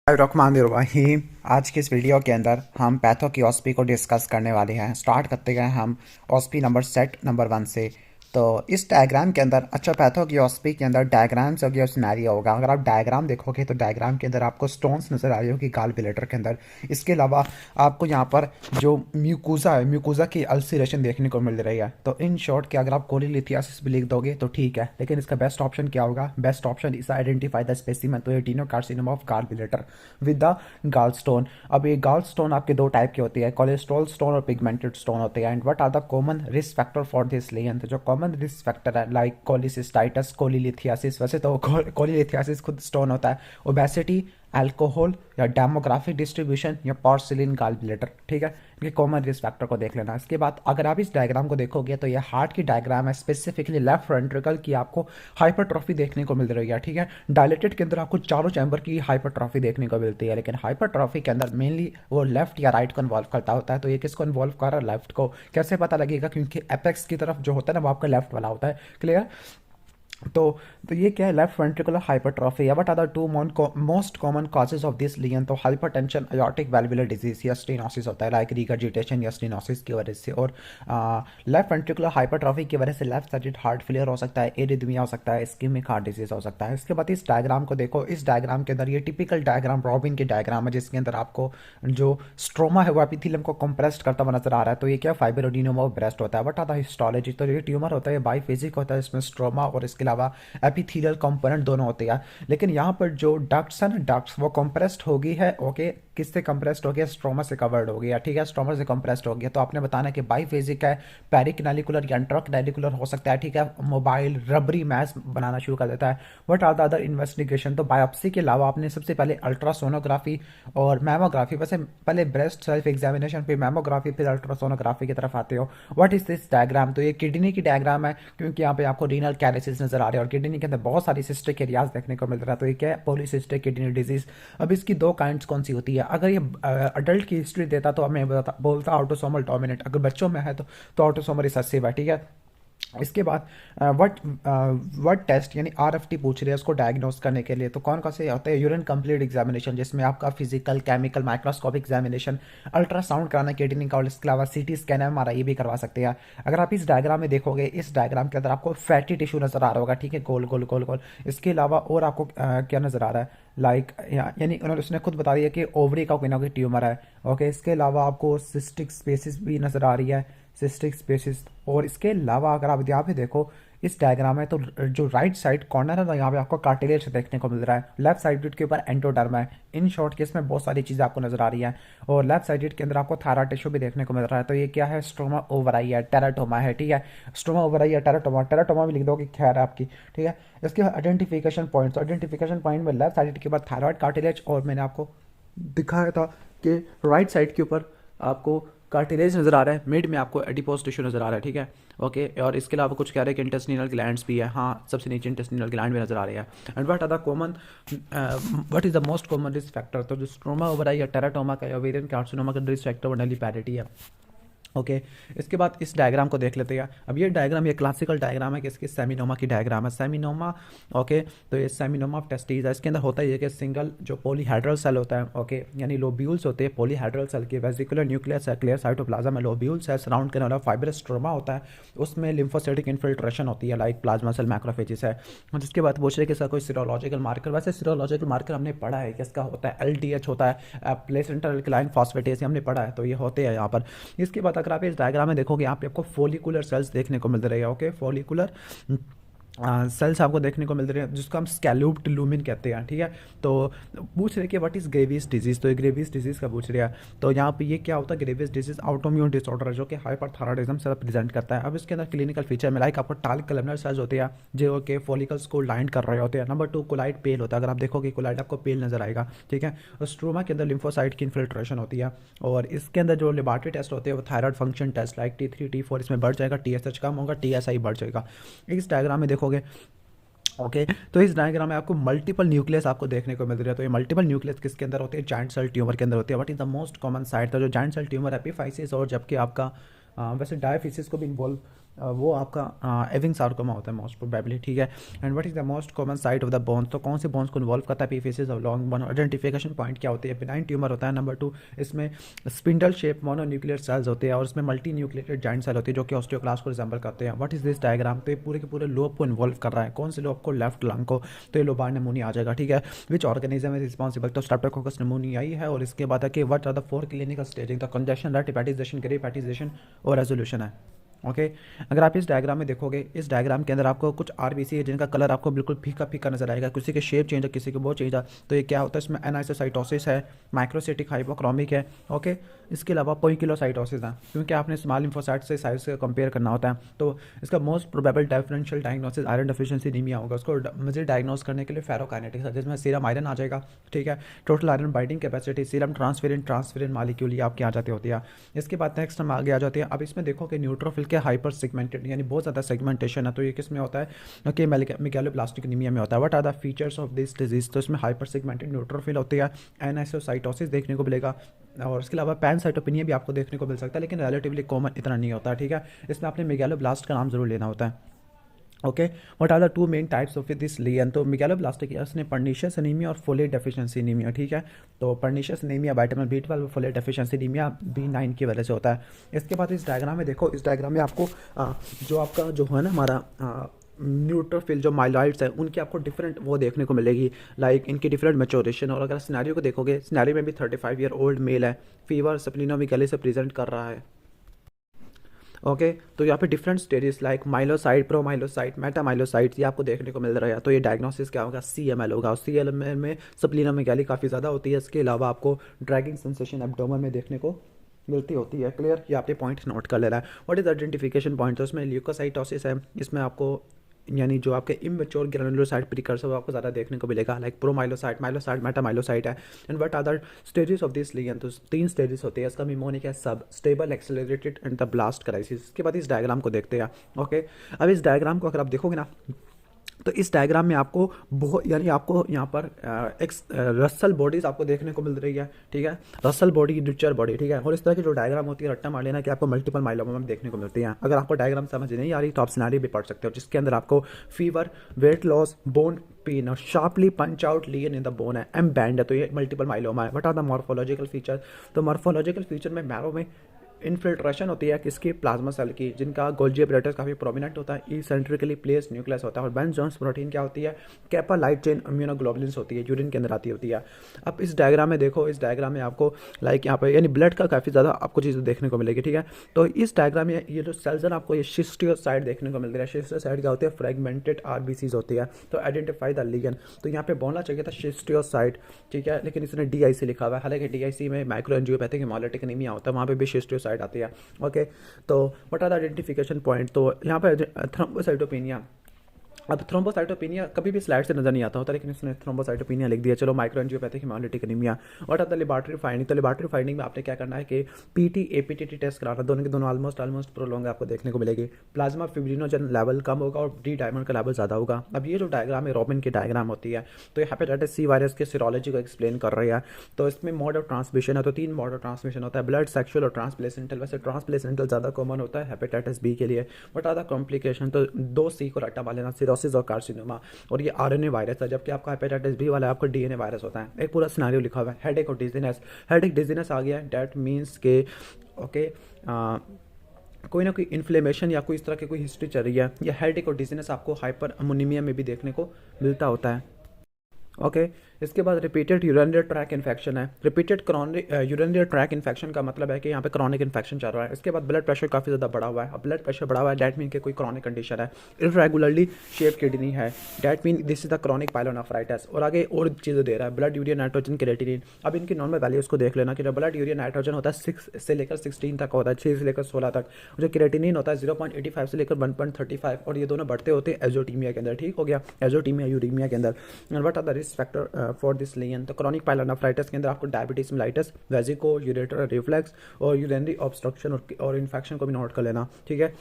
रहीम। आज की इस वीडियो के अंदर हम पैथो की ऑस्पी को डिस्कस करने वाले हैं। स्टार्ट करते हैं हम ऑस्पी नंबर सेट नंबर 1 से। तो इस डायग्राम के अंदर पैथो की ऑस्पी के अंदर डायग्राम्स होगी और सिनेरियो होगा। अगर आप डायग्राम देखोगे तो डायग्राम के अंदर आपको स्टोन्स नज़र आ रही होगी गाल ब्लैडर के अंदर। इसके अलावा आपको यहाँ पर जो म्यूकोजा है, म्यूकोजा की अल्सरेशन देखने को मिल रही है। तो इन शॉर्ट के अगर आप कोलिलिथियासिस भी लिख दोगे तो ठीक है, लेकिन इसका बेस्ट ऑप्शन क्या होगा? Best option is identify the specimen, तो adenocarcinoma of gall bladder with the gall stone. अब ये गाल स्टोन आपके दो टाइप के होती है, कोलेस्ट्रॉल स्टोन और पिगमेंटेड स्टोन होते हैं। And what are the common risk factor for this lesion? तो जो कॉमन रिस्क फैक्टर है लाइक कोलिसिस्टाइटिस, कोलिलिथियासिस, वैसे तो कोलिलिथियासिस खुद स्टोन होता है, ओबेसिटी, अल्कोहल या डेमोग्राफिक डिस्ट्रीब्यूशन या पॉर्सिलिन गाल ब्लैडर। ठीक है, इनके कॉमन रिस्क फैक्टर को देख लेना। इसके बाद अगर आप इस डायग्राम को देखोगे तो ये हार्ट की डायग्राम है, स्पेसिफिकली लेफ्ट वेंट्रिकल की आपको हाइपरट्रॉफी देखने को मिल रही है। ठीक है, डायलेटेड के अंदर आपको चारों चैम्बर की हाइपरट्रॉफी देखने को मिलती है, लेकिन हाइपरट्रॉफी के अंदर मेनली वो लेफ्ट या राइट को इन्वॉल्व करता होता है। तो ये किसको इन्वॉल्व कर रहा है? लेफ्ट को। कैसे पता लगेगा? क्योंकि एपेक्स की तरफ जो होता है ना वो आपका लेफ्ट वाला होता है। क्लियर? तो तो ये क्या है? लेफ्ट वेंट्रिकुलर हाइपरट्रॉफी है। What are the two most common causes of this lesion? तो हाइपरटेंशन, अयोर्टिक वाल्वुलर डिजीज या स्टेनोसिस होता है, लाइक रिगर्जिटेशन या स्टेनोसिस की वजह से। और लेफ्ट वेंट्रिकुलर हाइपरट्रॉफी की वजह से लेफ्ट साइडेड हार्ट फेलियर हो सकता है, एरिथमिया हो सकता है, इस्केमिक हार्ट डिजीज हो सकता है। इसके बाद इस डायग्राम को देखो। इस डायग्राम के अंदर ये टिपिकल डायग्राम रॉबिन की डायग्राम है, जिसके अंदर आपको जो स्ट्रोमा है वो एपिथेलियम को कंप्रेस्ड करता हुआ नजर आ रहा है। तो ये क्या? फाइब्रोएडेनोमा ऑफ ब्रेस्ट होता है। What are the histology? तो ये ट्यूमर होता है, बाइफेजिक होता है, इसमें स्ट्रोमा और इसके अलावा एपिथेलियल कंपोनेंट दोनों होते हैं। लेकिन यहाँ पर जो डक्ट्स है ना, डक्ट्स वो कंप्रेस्ड होगी है। ओके, किससे कंप्रेस्ड हो गया? स्ट्रोमा से कवर्ड हो गया। ठीक है, स्ट्रोमा से कंप्रेस्ड हो गया। तो आपने बताना कि बाइफेजिक है, पेरिकनालिकुलर या इंट्राकनालिकुलर हो सकता है। ठीक है, मोबाइल रबरी मैस बनाना शुरू कर देता है। What are the other investigation? तो बायोप्सी के अलावा आपने सबसे पहले अल्ट्रासोनोग्राफी और मैमोग्राफी, वैसे पहले ब्रेस्ट सेल्फ एग्जामिनेशन फिर मैमोग्राफी फिर अल्ट्रासोनोग्राफी की तरफ आते हो। What is this diagram? तो ये किडनी की डायग्राम है, क्योंकि यहाँ पे आपको रीनल कैरेसिस नजर आ रहे हैं और किडनी के अंदर बहुत सारी सिस्टिक एरियाज देखने को मिल रहा है। तो ये क्या है? Polycystic kidney disease. अब इसकी दो काइंड्स कौन सी होती है? अगर ये अडल्ट की हिस्ट्री देता तो हमें बोलता ऑटोसोमल डोमिनेंट, अगर बच्चों में है तो ऑटोसोमल रिसेसिव है। ठीक है, इसके बाद व्हाट टेस्ट यानी आरएफटी पूछ रहे हैं उसको डायग्नोस करने के लिए। तो कौन कौन से होते हैं? यूरिन कंप्लीट एग्जामिनेशन, जिसमें आपका physical, chemical, microscopic examination, ultrasound कराना किडनी का, और इसके अलावा सीटी स्कैन, एमआरआई भी करवा सकते हैं। अगर आप इस डायग्राम में देखोगे, इस डायग्राम के अंदर आपको फैटी टिश्यू नजर आ रहा होगा। ठीक है, गोल गोल गोल गोल। इसके अलावा और आपको क्या नजर आ रहा है? लाइक यानी उन्होंने उसने खुद बता दिया कि ओवरी का कोई ना कोई ट्यूमर है। ओके, इसके अलावा आपको सिस्टिक स्पेसिस भी नजर आ रही है, सिस्टिक स्पेसिस। और इसके अलावा अगर आप यहाँ पे देखो इस डायग्राम में, तो जो राइट साइड कॉर्नर है ना, यहाँ पे आपको कार्टिलेज देखने को मिल रहा है। लेफ्ट साइडेड के ऊपर एंडोडर्म है। इन शॉर्ट केस में बहुत सारी चीज़ें आपको नजर आ रही है। और लेफ्ट साइडेड के अंदर आपको थायराइड टिश्यू भी देखने को मिल रहा है। तो ये क्या है? स्ट्रोमा ओवराई है, टेराटोमा है। ठीक है, स्ट्रोमा ओवराई है, टेराटोमा, टेराटोमा भी लिख दो कि खैर है आपकी। ठीक है, इसके आइडेंटिफिकेशन पॉइंट, आइडेंटिफिकेशन पॉइंट में लेफ्ट साइड के बाद थायराइड कार्टिलेज, और मैंने आपको दिखाया था कि राइट साइड के ऊपर आपको कार्टिलेज नज़र आ रहा है, मिड में आपको एडिपोज टिश्यू नज़र आ रहा है। ठीक है, ओके। और इसके अलावा कुछ कह रहे हैं कि इंटेस्टिनल ग्लैंड्स भी है। हाँ, सबसे नीचे इंटेस्टिनल ग्लैंड भी नज़र आ रही है। And what are the common, what is the most common risk factor? तो जो स्ट्रोमा ओवराई या टेराटोमा का या ओवेरियन कार्सिनोमा का रिस्क फैक्टर वर्नलिपैरिटी है। ओके, इसके बाद इस डायग्राम को देख लेते हैं। अब ये डायग्राम, ये क्लासिकल डायग्राम है कि इसकी सेमिनोमा की डायग्राम है। सेमिनोमा, ओके, तो ये सेमिनोमा ऑफ टेस्टिस है। इसके अंदर होता है ये कि सिंगल जो पॉलीहेड्रल सेल होता है, ओके, यानी लोब्यूल्स होते हैं पॉलीहेड्रल सेल के, वेसिकुलर न्यूक्लियस है, क्लियर साइटोप्लाज्म में लोब्यूल्स है, सराउंड करने वाला फाइब्रस स्ट्रोमा होता है, उसमें लिम्फोसाइटिक इन्फिल्ट्रेशन होती है, लाइक प्लाज्मा सेल, मैक्रोफेजेस है। और जिसके बाद पूछ रहे कि इसका कोई सीरोलॉजिकल मार्कर, वैसे सीरोलॉजिकल मार्कर हमने पढ़ा है कि इसका होता है एलडीएच होता है, प्लेसेंटल अल्कलाइन फॉस्फेटेस, हमने पढ़ा है, तो ये होते हैं यहाँ पर। इसके बाद अगर आप इस डायग्राम में देखोगे, यहाँ पे आपको फोलिकुलर सेल्स देखने को मिल रहे हैं। ओके, फोलिकुलर सेल्स आपको देखने को मिल रहे हैं, जिसको हम स्कैल्यूप्ड लूमिन कहते हैं। ठीक है, तो पूछ रहे कि व्हाट इज ग्रेविस डिजीज? तो ये ग्रेविस डिजीज का पूछ रहा है। तो यहाँ पे ये क्या होता है? ग्रेविस डिजीज ऑटोम्यून डिसऑर्डर जो कि हाइपरथायराइडिज्म से प्रेजेंट करता है। अब इसके अंदर क्लिनिकल फीचर में लाइक आपको टाल कलमनर सेल्स होते हैं जो कि फॉलिकल्स को लाइन कर रहे होते हैं। नंबर 2, कोलाइड पेल होता है। अगर आप देखोगे कोलाइड आपको पेल नजर आएगा। ठीक है, और स्ट्रोमा के अंदर लिम्फोसाइट की इन्फिल्ट्रेशन होती है। और इसके अंदर जो लेबोरेटरी टेस्ट होते हैं वो thyroid function test, like T3 T4 इसमें बढ़ जाएगा, TSH कम होगा, TSI बढ़ जाएगा। इस डायग्राम में देखोगे, ओके, तो इस डायग्राम में आपको मल्टीपल न्यूक्लियस आपको देखने को मिल रहा है। तो ये मल्टीपल न्यूक्लियस किसके अंदर होते हैं? जॉइंट सेल ट्यूमर के अंदर होते हैं। What is the most common site? तो जो जॉइंट सेल ट्यूमर एपिफाइसिस, और जबकि आपका वैसे डायफिसिस को भी इन्वॉल्व वो आपका एविंग सार्कोमा होता है मोस्ट प्रोबेबली, ठीक है। And what is the most common site of the bones, तो कौन से बोन्स को इन्वॉल्व करता है epiphysis of long bone. Identification point क्या होती है, बिनाइन ट्यूमर होता है। नंबर 2, इसमें स्पिंडल शेप मोनोन्यूक्लियर सेल्स होते हैं और इसमें मल्टी न्यूक्लिएटेड जॉइंट सेल होती है जो कि ऑस्टियोक्लास्ट को रिजेंबल करते हैं। व्हाट इज दिस डायग्राम, तो ये पूरे के पूरे लोब को इन्वॉल्व कर रहा है। कौन से लोब को, लेफ्ट लंग को, तो ये लोबार निमोनिया आ जाएगा, ठीक है। विच ऑर्गेनिज्म इज रिस्पॉन्सिबल, तो स्ट्रेप्टोकोकस निमोनिया ही है। और इसके बाद है कि what are the 4 clinical staging, तो congestion, red, hepatization, grey hepatization और रेजोल्यूशन है। ओके अगर आप इस डायग्राम में देखोगे, इस डायग्राम के अंदर आपको कुछ आरबीसी है जिनका कलर आपको बिल्कुल फीका फीका नजर आएगा, किसी के शेप चेंज है, किसी के वो चेंज है। तो ये क्या होता है, इसमें एनाइसोसाइटोसिस है, माइक्रोसिटिक हाइपोक्रोमिक है। ओके इसके अलावा पोइकिलोसाइटोसिस है, क्योंकि आपने स्मॉल लिम्फोसाइट से साइज से कंपेयर करना होता है। तो इसका most probable differential diagnosis iron deficiency anaemia होगा। उसको मुझे डायग्नोस करने के लिए फेरोकाइनेटिक्स है, जिसमें सीरम आयरन आ जाएगा, ठीक है। Total iron binding capacity, serum transferrin molecule ये आपकी आ जाती होती है। इसके बाद नेक्स्ट हम आगे आ जाते हैं। अब इसमें देखो कि न्यूट्रोफिल के हाइपर सेगमेंटेड, यानी बहुत ज़्यादा सेगमेंटेशन है। तो ये किस में होता है कि मेगालोब्लास्टिक एनीमिया में होता है। What are the features of this disease, तो इसमें हाइपर सेगमेंटेड न्यूट्रोफिल होती है, एनाइसोसाइटोसिस देखने को मिलेगा, और इसके अलावा पैनसाइटोपिनिया भी आपको देखने को मिल सकता है, लेकिन रिलेटिवली कॉमन इतना नहीं होता, ठीक है। इसमें आपने मेगालोब्लास्ट का नाम जरूर लेना होता है। Okay what are the 2 main types of this lesion, तो मेगालोब्लास्टिक ने पर्नीशियस एनीमिया और फोलेट डेफिशिएंसी एनीमिया, ठीक है। तो pernicious anaemia vitamin B12, folate deficiency anaemia B9 की वजह से होता है। इसके बाद इस डायग्राम में देखो, इस डायग्राम में आपको जो आपका जो है ना हमारा न्यूट्रोफिल जो माइलॉइड्स है उनकी आपको डिफरेंट वो देखने को मिलेगी, लाइक इनकी डिफरेंट मैच्योरेशन। और अगर सिनेरियो को देखोगे, सिनेरियो में भी 35 ईयर ओल्ड मेल है, फीवर स्प्लीनोमेगाली से प्रेजेंट कर रहा है। ओके तो यहाँ पे डिफरेंट स्टेजेस लाइक माइलोसाइट, प्रोमाइलोसाइट, मेटामाइलोसाइट ये आपको देखने को मिल रहा है। तो ये डायग्नोसिस क्या होगा, CML होगा। और CML में स्प्लीनोमेगाली काफ़ी ज़्यादा होती है। इसके अलावा आपको ड्रैगिंग सेंसेशन एब्डोमेन में देखने को मिलती होती है। क्लियर, ये आपके पॉइंट नोट कर लेना है। व्हाट इज आइडेंटिफिकेशन पॉइंट, तो इसमें ल्यूकोसाइटोसिस है, इसमें आपको यानी जो आपके इमेच्योर ग्रैनुलोसाइट प्रिकर्सर वो आपको ज़्यादा देखने को मिलेगा, लाइक प्रोमाइलोसाइट, माइलोसाइट, मेटामाइलोसाइट है। And what other stages of this ligand, तो 3 स्टेजेस होते हैं इसका, मिमोनिक है, सब stable, accelerated and the blast crisis. इसके बाद इस डायग्राम को देखते हैं। ओके अब इस डायग्राम को अगर आप देखोगे ना, तो इस डायग्राम में आपको बहुत यानी आपको यहाँ पर रसल बॉडीज आपको देखने को मिल रही है, ठीक है। रसल बॉडी, रिचर बॉडी, ठीक है। और इस तरह की जो डायग्राम होती है, रट्टा मार लेना कि आपको मल्टीपल माइलोमा में देखने को मिलती है। अगर आपको डायग्राम समझ नहीं आ रही तो आप सिनेरियो भी पढ़ सकते हो, जिसके अंदर आपको fever, weight loss, bone pain और sharply punch out lesion in the bone है, एम बैंड है, तो ये मल्टीपल माइलोमा है। What are the morphological feature, तो मॉर्फोलॉजिकल फीचर में मैरो में इन्फिल्ट्रेशन होती है किसकी, प्लाज्मा सेल की, जिनका गोल्जी अपरेटस काफ़ी प्रोमिनेंट होता है, सेंट्रिकली प्लेस्ड न्यूक्लियस होता है। और बेंज जोन्स प्रोटीन क्या होती है, कैपा लाइट चेन इम्यूनोग्लोबुलिन्स होती है, यूरिन के अंदर आती होती है। अब इस डायग्राम में देखो, इस डायग्राम में आपको लाइक यहाँ पर यानी ब्लड का काफ़ी ज़्यादा आपको चीज़ देखने को मिलेगी, ठीक है। तो इस डायग्राम में ये जो सेल्स है आपको ये शिस्टियोसाइट देखने को मिल रहा है। शिस्टियोसाइट क्या होती है, फ्रेगमेंटेड आरबीसीज होती है। तो आइडेंटिफाई द लिगन, तो यहाँ पे बोलना चाहिए था शिस्टियोसाइट, ठीक है, लेकिन इसने DIC लिखा हुआ है। हालांकि DIC में माइक्रो एंजियोपैथिक हेमोलाइटिक एनीमिया होता है, वहाँ पे भी शिस्टियोसाइट आती है। ओके तो what are the identification point, तो यहाँ पर थ्रोम्बोसाइटोपेनिया। अब थ्रोम्बोसाइटोपेनिया कभी भी स्लाइड से नजर नहीं आता होता, लेकिन इसने थ्रोम्बोसाइटोपेनिया लिख दिया। चलो micro angiopathic haemolytic anaemia. What are the laboratory finding, तो लेबोरेटरी फाइंडिंग में आपने क्या करना है कि PT APTT टेस्ट कराना, दोनों के दोनों ऑलमोस्ट प्रोलॉन्ग आपको देखने को मिलेगी। प्लाज्मा फिब्रिनोजन लेवल कम होगा और D डायमंड का लेवल ज़्यादा होगा। अब ये जो डायग्राम है रॉबिन की डायग्राम होती है, तो ये हेपेटाइटिस C वायरस के सीरोलॉजी को एक्सप्लेन कर रही है। तो इसमें मोड ऑफ ट्रांसमिशन है, तो 3 मोड ऑफ ट्रांसमिशन होता है, ब्लड, सेक्शुअल और ट्रांसप्लेसेंटल। वैसे ट्रांसप्लेसेंटल ज़्यादा कॉमन होता है हेपेटाइटिस B के लिए। व्हाट आर द कॉम्प्लिकेशन, तो 2C को रट्टा मार लेना, सिरोसिस और कार्सिनोमा। और ये RNA वायरस है, जबकि आपका हेपेटाइटिस B वाला आपका DNA वायरस होता है। एक पूरा सिनेरियो लिखा हुआ है, हेडेक और डिजीनेस। हेडेक डिजीनेस आ गया, डेट मीन्स के ओके कोई ना कोई इन्फ्लेमेशन या कोई इस तरह की कोई हिस्ट्री चल रही है। या हेडेक और डिजीनेस आपको हाइपर अमोनीमिया में भी देखने को मिलता होता है। ओके इसके बाद रिपीटेड यूरिनरी ट्रैक इन्फेक्शन है। रिपीटेड यूरिनरी ट्रैक इन्फेक्शन का मतलब है कि यहाँ पे क्रॉनिक इन्फेक्शन चल रहा है। इसके बाद ब्लड प्रेशर काफ़ी ज़्यादा बढ़ा हुआ है। अब ब्लड प्रेशर बढ़ा हुआ है, डैट मीन कि कोई क्रॉनिक कंडीशन है। इरेगुलरली शेप किडनी है, that mean this is the chronic pyelonephritis. और आगे और चीज़ें दे रहा है, ब्लड यूरिया नाइट्रोजन, क्रिएटिनिन। अब इनकी नॉर्मल वैल्यूज़ को देख लेना कि जो ब्लड यूरिया नाइट्रोजन होता है 6 से लेकर 16 तक होता है, 6 से लेकर 16 तक। जो क्रिएटिनिन होता है 0.85 से लेकर 1.35, और ये दोनों बढ़ते होते हैं एजोटीमिया के अंदर, ठीक हो गया, एजोटीमिया यूरीमिया के अंदर। And what are the risk factor for this lesion, तो क्रॉनिक पायलोनेफ्राइटिस के अंदर आपको diabetes mellitus, vesico, ureter reflux और यूरिनरी ऑब्स्ट्रक्शन और इन्फेक्शन को भी नोट कर लेना, ठीक है।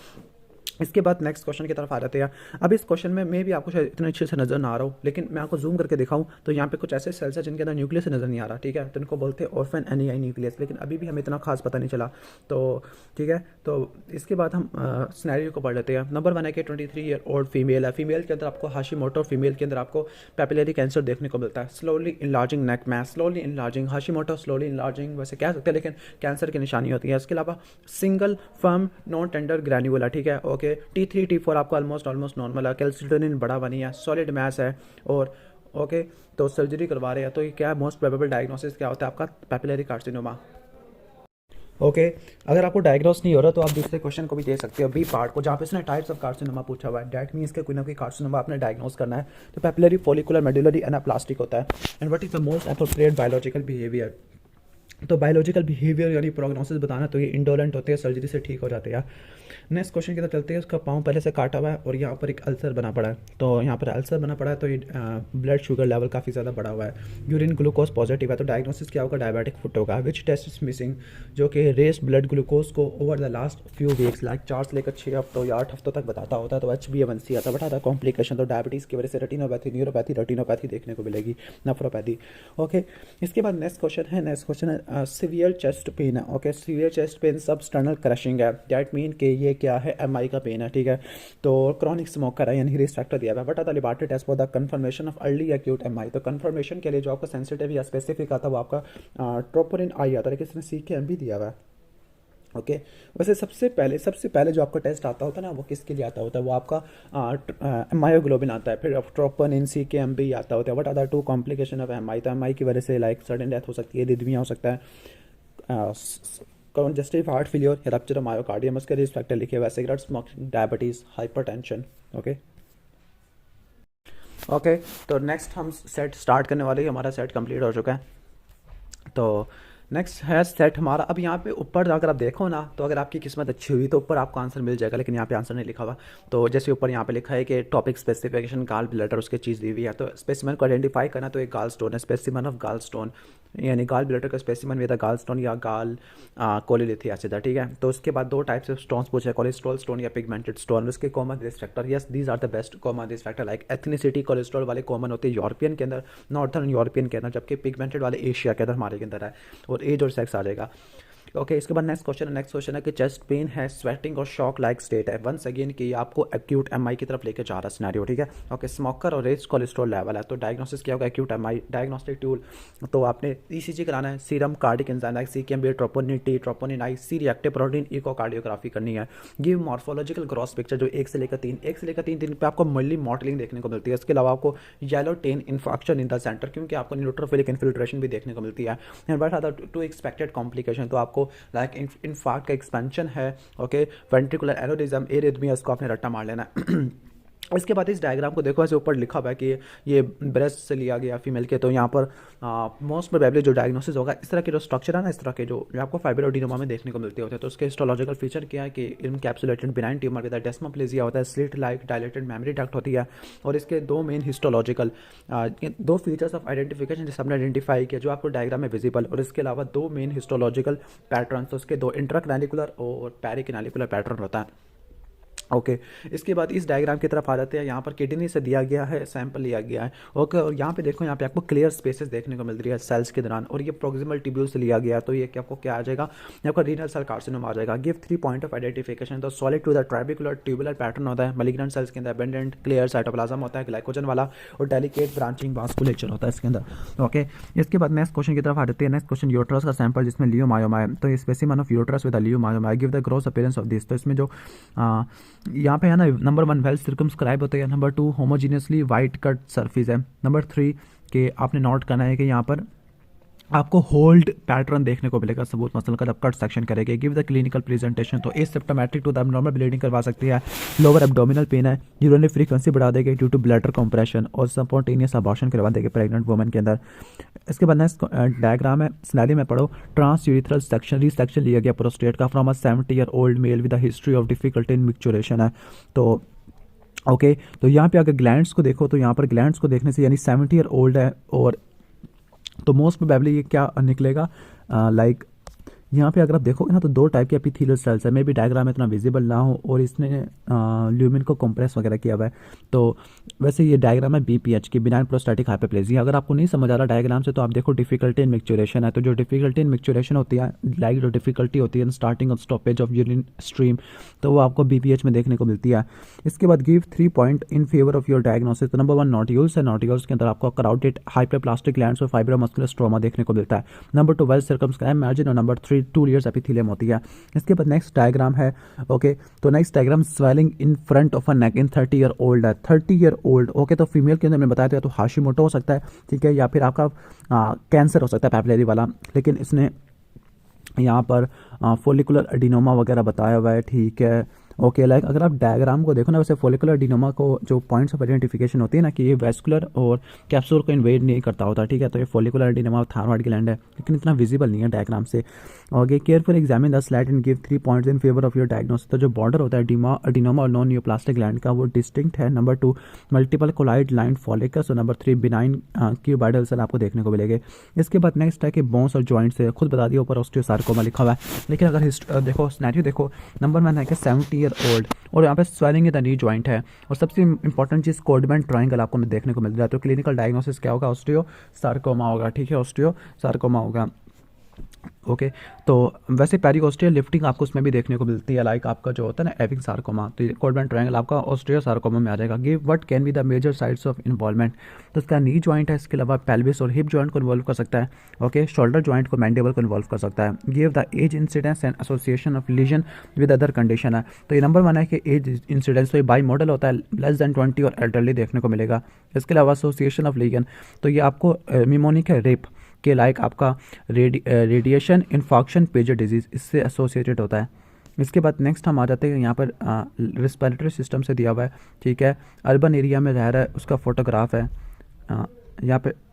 इसके बाद नेक्स्ट क्वेश्चन की तरफ आ जाते हैं। अब इस क्वेश्चन में भी आपको शायद इतने अच्छे से नजर ना आ रहा हो, लेकिन मैं आपको जूम करके दिखाऊं तो यहाँ पे कुछ ऐसे सेल्स हैं जिनके अंदर न्यूक्लियस नजर नहीं आ रहा, ठीक है, तो इनको बोलते हैं ऑर्फन एनीआई न्यूक्लियस, लेकिन अभी भी हमें इतना खास पता नहीं चला। तो ठीक है, तो इसके बाद हम सिनेरियो को पढ़ लेते हैं। नंबर 1 है कि 23 ईयर ओल्ड फीमेल है। फीमेल के अंदर आपको हाशिमोटो, फीमेल के अंदर आपको पेपिलरी कैंसर देखने को मिलता है। Slowly enlarging neck mass, slowly enlarging Hashimoto, slowly enlarging वैसे कह सकते हैं, लेकिन कैंसर की निशानी होती है। इसके अलावा सिंगल फर्म नॉन टेंडर ग्रैन्युला, ठीक है, ओके। T3 T4 आपको ऑलमोस्ट नॉर्मल है। कैल्सिटोनिन बड़ा बनी है, सॉलिड मैस है, और ओके, तो सर्जरी करवा रहे हैं। तो ये क्या है, मोस्ट प्रोबेबल डायग्नोसिस क्या होता है आपका, पेपिलरी कार्सिनोमा। ओके, अगर आपको डायग्नोस नहीं हो रहा तो आप दूसरे क्वेश्चन को भी दे सकते हो, बी पार्ट को, जहाँ पे इसने टाइप्स ऑफ कार्सिनोमा पूछा हुआ है। डैट मीन्स के कोई ना कोई कार्सिनोमा आपने डायग्नोस करना है। तो पेपिलरी फॉलिकुलर मेडुलरी एनाप्लास्टिक होता है। And what is the most appropriate biological behaviour. तो बायोलॉजिकल बिहेवियर यानी प्रोग्नोसिस बताना, तो ये इंडोलेंट होते हैं, सर्जरी से ठीक हो जाते हैं। नेक्स्ट क्वेश्चन की तरफ चलते हैं। उसका पाँव पहले से काटा हुआ है और यहाँ पर एक अल्सर बना पड़ा है। तो यहाँ पर अल्सर बना पड़ा है, तो ये ब्लड शुगर लेवल काफ़ी ज़्यादा बढ़ा हुआ है। यूरिन ग्लूकोज पॉजिटिव है, तो डायग्नोसिस क्या होगा, डायबिटिक फुट होगा। विच टेस्ट इज मिसिंग, जो कि रेस ब्लड ग्लूकोज को over the last few weeks like 4 से लेकर 6 हफ्तों या 8 हफ्तों तक बताता होता है। तो HbA1c आता है, कॉम्प्लिकेशन, तो डायबिटीज़ की वजह से रेटिनोपैथी, न्यूरोपैथी, रेटिनोपैथी देखने को मिलेगी, नेफ्रोपैथी। ओके, इसके बाद नेक्स्ट क्वेश्चन है सीवियर चेस्ट पेन है। Okay, severe chest pain substernal crushing है। दैट मीन कि ये क्या है, MI का पेन है, ठीक है। तो क्रॉनिक स्मोकर है, यानी रिस्क फैक्टर दिया हुआ है। But the laboratory test for the confirmation of early acute MI, तो कंफर्मेशन के लिए जो आपका सेंसिटिव या स्पेसिफिक आता है वो आपका ट्रोपोनिन आई आता है, लेकिन इसमें CKM भी दिया हुआ है। ओके, वैसे सबसे पहले जो आपका टेस्ट आता होता है ना, वो किसके लिए आता होता है, वो आपका मायोग्लोबिन आता है, फिर ट्रोपोनिन, CKM भी आता होता है। What are the 2 complication of MI, तो MI की वजह से लाइक सडन डेथ हो सकती है, रिदमिया हो सकता है, congestive heart failure, rupture myocardium, उसके रिस्क फैक्टर लिखे हुए, cigarette smoking, diabetes, hypertension. Okay okay, तो नेक्स्ट हम सेट स्टार्ट करने वाले हैं। हमारा सेट कंप्लीट हो चुका है। तो नेक्स्ट है सेट हमारा। अब यहाँ पे ऊपर अगर आप देखो ना, तो अगर आपकी किस्मत अच्छी हुई तो ऊपर आपको आंसर मिल जाएगा, लेकिन यहाँ पे आंसर नहीं लिखा हुआ। तो जैसे ऊपर यहाँ पे लिखा है कि टॉपिक स्पेसिफिकेशन गाल ब्लैडर, उसके चीज़ दी हुई है। तो स्पेसिमन को आइडेंटिफाई करना, तो एक गाल स्टोन है, स्पेसिमन ऑफ गाल स्टोन, यानी गाल ब्लैडर का स्पेसिमन विद गाल स्टोन या गाल कोलिलिथियासिस, ठीक है। तो उसके बाद 2 टाइप्स ऑफ स्टोन्स पूछे, कोलेस्ट्रॉल स्टोन या पिगमेंटेड स्टोन। उसके common risk factor, yes these are the best common risk factor, like ethnicity, cholesterol वाले कॉमन होते हैं यूरोपियन के अंदर, नॉर्थर्न यूरोपियन के अंदर, जबकि पिगमेंटेड वाले एशिया के अंदर हमारे के अंदर है, और एज और सेक्स आ जाएगा। ओके, इसके बाद नेक्स्ट क्वेश्चन है कि चेस्ट पेन है, स्वेटिंग और शॉक लाइक स्टेट है। वंस अगेन कि आपको एक्यूट MI की तरफ लेके जा रहा सिनेरियो, ठीक है। ओके, स्मोकर और रेज कोलेस्ट्रॉल लेवल है, तो डायग्नोसिस क्या होगा, एक्यूट MI। डायग्नोस्टिक टूल, तो आपने ECG कराना है, serum cardiac enzyme like CKM, troponin T, troponin I, C reactive protein, echocardiography करनी है। गिव मॉर्फोलॉजिकल ग्रॉस पिक्चर, जो 1 से लेकर 3 दिन पे आपको मल्ली मॉडलिंग देखने को मिलती है। इसके अलावा आपको yellow tan infection in the centre, क्योंकि आपको न्यूट्रोफिलिक इन्फिल्ट्रेशन भी देखने को मिलती है। And what are the 2 expected complication, तो आपको लाइक इन्फार्क्ट का एक्सपेंशन है, ओके, वेंट्रिकुलर एनोरिज्म, एरिथमिया, इसको आपने रट्टा मार लेना है। इसके बाद इस डायग्राम को देखो, ऐसे ऊपर लिखा हुआ है कि ये ब्रेस्ट से लिया गया फीमेल के, तो यहाँ पर मोस्ट प्रोबेबली जो डायग्नोसिस होगा, इस तरह के जो स्ट्रक्चर है ना, इस तरह के जो आपको फाइब्रोएडेनोमा में देखने को मिलते होते हैं। तो उसके हिस्टोलॉजिकल फीचर क्या है कि इनकैप्सुलेटेड बिनाइन ट्यूमर विद डेस्मोप्लेजिया होता है, slit like dilated memory duct होती है, और इसके 2 main histological 2 features of identification जिसे हमने आइडेंटिफाई किया, जो आपको डायग्राम में विजिबल, और इसके अलावा 2 मेन हिस्टोलॉजिकल पैटर्न, तो उसके 2 इंट्राकैनालिकुलर और पेरिकैनालिकुलर पैटर्न होता है। ओके, इसके बाद इस डायग्राम की तरफ आ जाते हैं। यहाँ पर किडनी से दिया गया है, सैंपल लिया गया है। ओके, और यहाँ पे देखो, यहाँ पे आपको क्लियर स्पेसेस देखने को मिल रही है सेल्स के दौरान, और ये प्रोक्सिमल ट्यूब्यूल से लिया गया है। तो ये आपको क्या आ जाएगा, आपका रीनल सेल कार्सिनोमा आ जाएगा। गिव 3 पॉइंट ऑफ आइडेंटिफिकेशन, तो solid to the trabecular tubular pattern होता है, मैलिग्नेंट सेल्स के अंदर एबेंडेंट क्लियर साइटोप्लाज्म होता है, ग्लाइकोजन वाला, और डेलिकेट ब्रांचिंग वास्कुलेचर होता है इसके अंदर। ओके, इसके बाद नेक्स्ट क्वेश्चन की तरफ आ जाते हैं। नेक्स्ट क्वेश्चन, यूट्रस का सैंपल जिसमें लियोमायोमा है, तो specimen of uterus with leiomyoma, give the gross appearance of this. तो इसमें जो यहाँ पे है ना, नंबर 1 वेल सर्कमस्क्राइब होते हैं, number 2 homogeneously white cut surface है, नंबर 3 के आपने नोट करना है कि यहाँ पर आपको होल्ड पैटर्न देखने को मिलेगा सबूत मसल का जब कट सेक्शन करेंगे। गिव द क्लिनिकल प्रेजेंटेशन, तो asymptomatic to the abnormal bleeding करवा सकती है, लोअर एब्डोमिनल पेन है, यूरिनरी फ्रीक्वेंसी बढ़ा देगी ड्यू टू ब्लैडर कंप्रेशन, और स्पॉन्टेनियस अबॉर्शन करवा देगी प्रेग्नेंट वुमेन के अंदर। इसके बाद नेक्स्ट डायग्राम है, सिनेरियो में पढ़ो, ट्रांस यूरिथ्रल सेक्शन रिसेक्शन लिया गया प्रोस्टेट का from a 70-year-old mail with the history of difficulty in micturition है। तो ओके, तो यहाँ पे अगर ग्लैंड्स को देखो, तो यहाँ पर ग्लैंड्स को देखने से यानी 70-year-old है, और तो मोस्ट प्रोबेबली ये क्या निकलेगा, लाइक यहाँ पे अगर आप देखोगे ना तो दो टाइप के एपिथेलियल सेल्स है, मे भी डायग्राम में इतना विजिबल ना हो और इसने ल्यूमिन को कंप्रेस वगैरह किया हुआ है। तो वैसे ये डायग्राम है बीपीएच की, बिनाइन प्रोस्टैटिक हाइपरप्लेजिया। अगर आपको नहीं समझ आ रहा डायग्राम से तो आप देखो डिफिकल्टी इन मिक्चुरेशन है, तो जो डिफिकल्टी इन मिक्चुरेशन होती है, लाइक जो डिफिकल्टी होती है इन स्टार्टिंग और स्टॉपेज ऑफ यूरिन स्ट्रीम, तो वो आपको बीपीएच में देखने को मिलती है। इसके बाद give 3 point in favour of your diagnosis. तो नंबर 1 नोड्यूल्स है, नोड्यूल्स के अंदर आपको क्राउडेड हाइपरप्लास्टिक ग्लैंड्स और फाइब्रोमस्कुलर स्ट्रोमा देखने को मिलता है। नंबर 2 वेल सर्कमस्क्राइब्ड मार्जिन और नंबर 3 2 लेयर्स एपिथेलियम होती है। इसके बाद नेक्स्ट डायग्राम है, ओके, तो next diagram swelling in front of a neck in 30 year old है, 30 ईयर ओल्ड, ओके। तो फीमेल के अंदर मैंने बताया था, तो हाशिमोटो हो सकता है, ठीक है, या फिर आपका कैंसर हो सकता है पैपिलरी वाला, लेकिन इसने यहाँ पर फोलिकुलर एडिनोमा वगैरह बताया हुआ है, ठीक है, ओके। लाइक अगर आप डायग्राम को देखो ना, वैसे फोलिकुलर एडिनोमा को जो पॉइंट्स ऑफ आइडेंटिफिकेशन होती है ना, कि ये वेस्कुलर और कैप्सूल को इन्वेड नहीं करता होता, ठीक है। तो ये फोलिकुलर एडिनोमा थायरॉइड ग्लैंड है, लेकिन इतना विजिबल नहीं है डायग्राम से। Okay, careful examine the slide and give 3 points in favour of your diagnosis. तो जो बॉर्डर होता है एडिनोमा और नॉन न्यूप्लास्टिक ग्लैंड का, वो डिस्टिंक्ट है। नंबर 2 मल्टीपल कोलाइड लाइन फॉलिकस और नंबर 3 बिनाइन क्यूबाइडल सेल आपको देखने को मिलेंगे। इसके बाद नेक्स्ट है कि बोन्स और जॉइंट्स है, खुद बता दिया ऊपर ऑस्टियोसार्कोमा लिखा हुआ है, लेकिन अगर देखो सिनेरियो देखो, नंबर 1 है कि 70 ईयर ओल्ड और यहाँ पे swelling in the knee joint है, और सबसे इंपॉर्टेंट चीज़ कोडमैन ट्रायंगल आपको देखने को मिल रहा है। तो क्लिनिकल डायग्नोसिस क्या होगा, ऑस्टियोसार्कोमा होगा, ठीक है, ऑस्टियोसार्कोमा होगा, ओके। तो वैसे पेरिकोस्टियल लिफ्टिंग आपको उसमें भी देखने को मिलती है, लाइक आपका जो होता है ना एविंग सार्कोमा, तो कोडमैन ट्रायंगल आपका ऑस्ट्रियो सार्कोमा में आ जाएगा। Give what can be the major sites of involvement. तो इसका नी जॉइंट है, इसके अलावा पेल्विस और हिप जॉइंट को इन्वॉल्व कर सकता है, ओके, शोल्डर जॉइंट को, मैंडेबल को इन्वॉल्व कर सकता है। Give the age incidence and association of lesion with other condition है। तो ये नंबर 1 है कि एज इंसिडेंस, तो ये बाई मॉडल होता है, लेस देन 20 और एल्डरली देखने को मिलेगा। इसके अलावा एसोसिएशन ऑफ लीजन, तो ये आपको निमोनिक है, रेप के लाइक आपका रेडिएशन इन्फॉक्शन पेजर डिजीज़, इससे एसोसिएटेड होता है। इसके बाद नेक्स्ट हम आ जाते हैं यहाँ पर रिस्पिरेटरी सिस्टम से दिया हुआ है, ठीक है, अर्बन एरिया में रह रहा है, उसका फोटोग्राफ है यहाँ पे,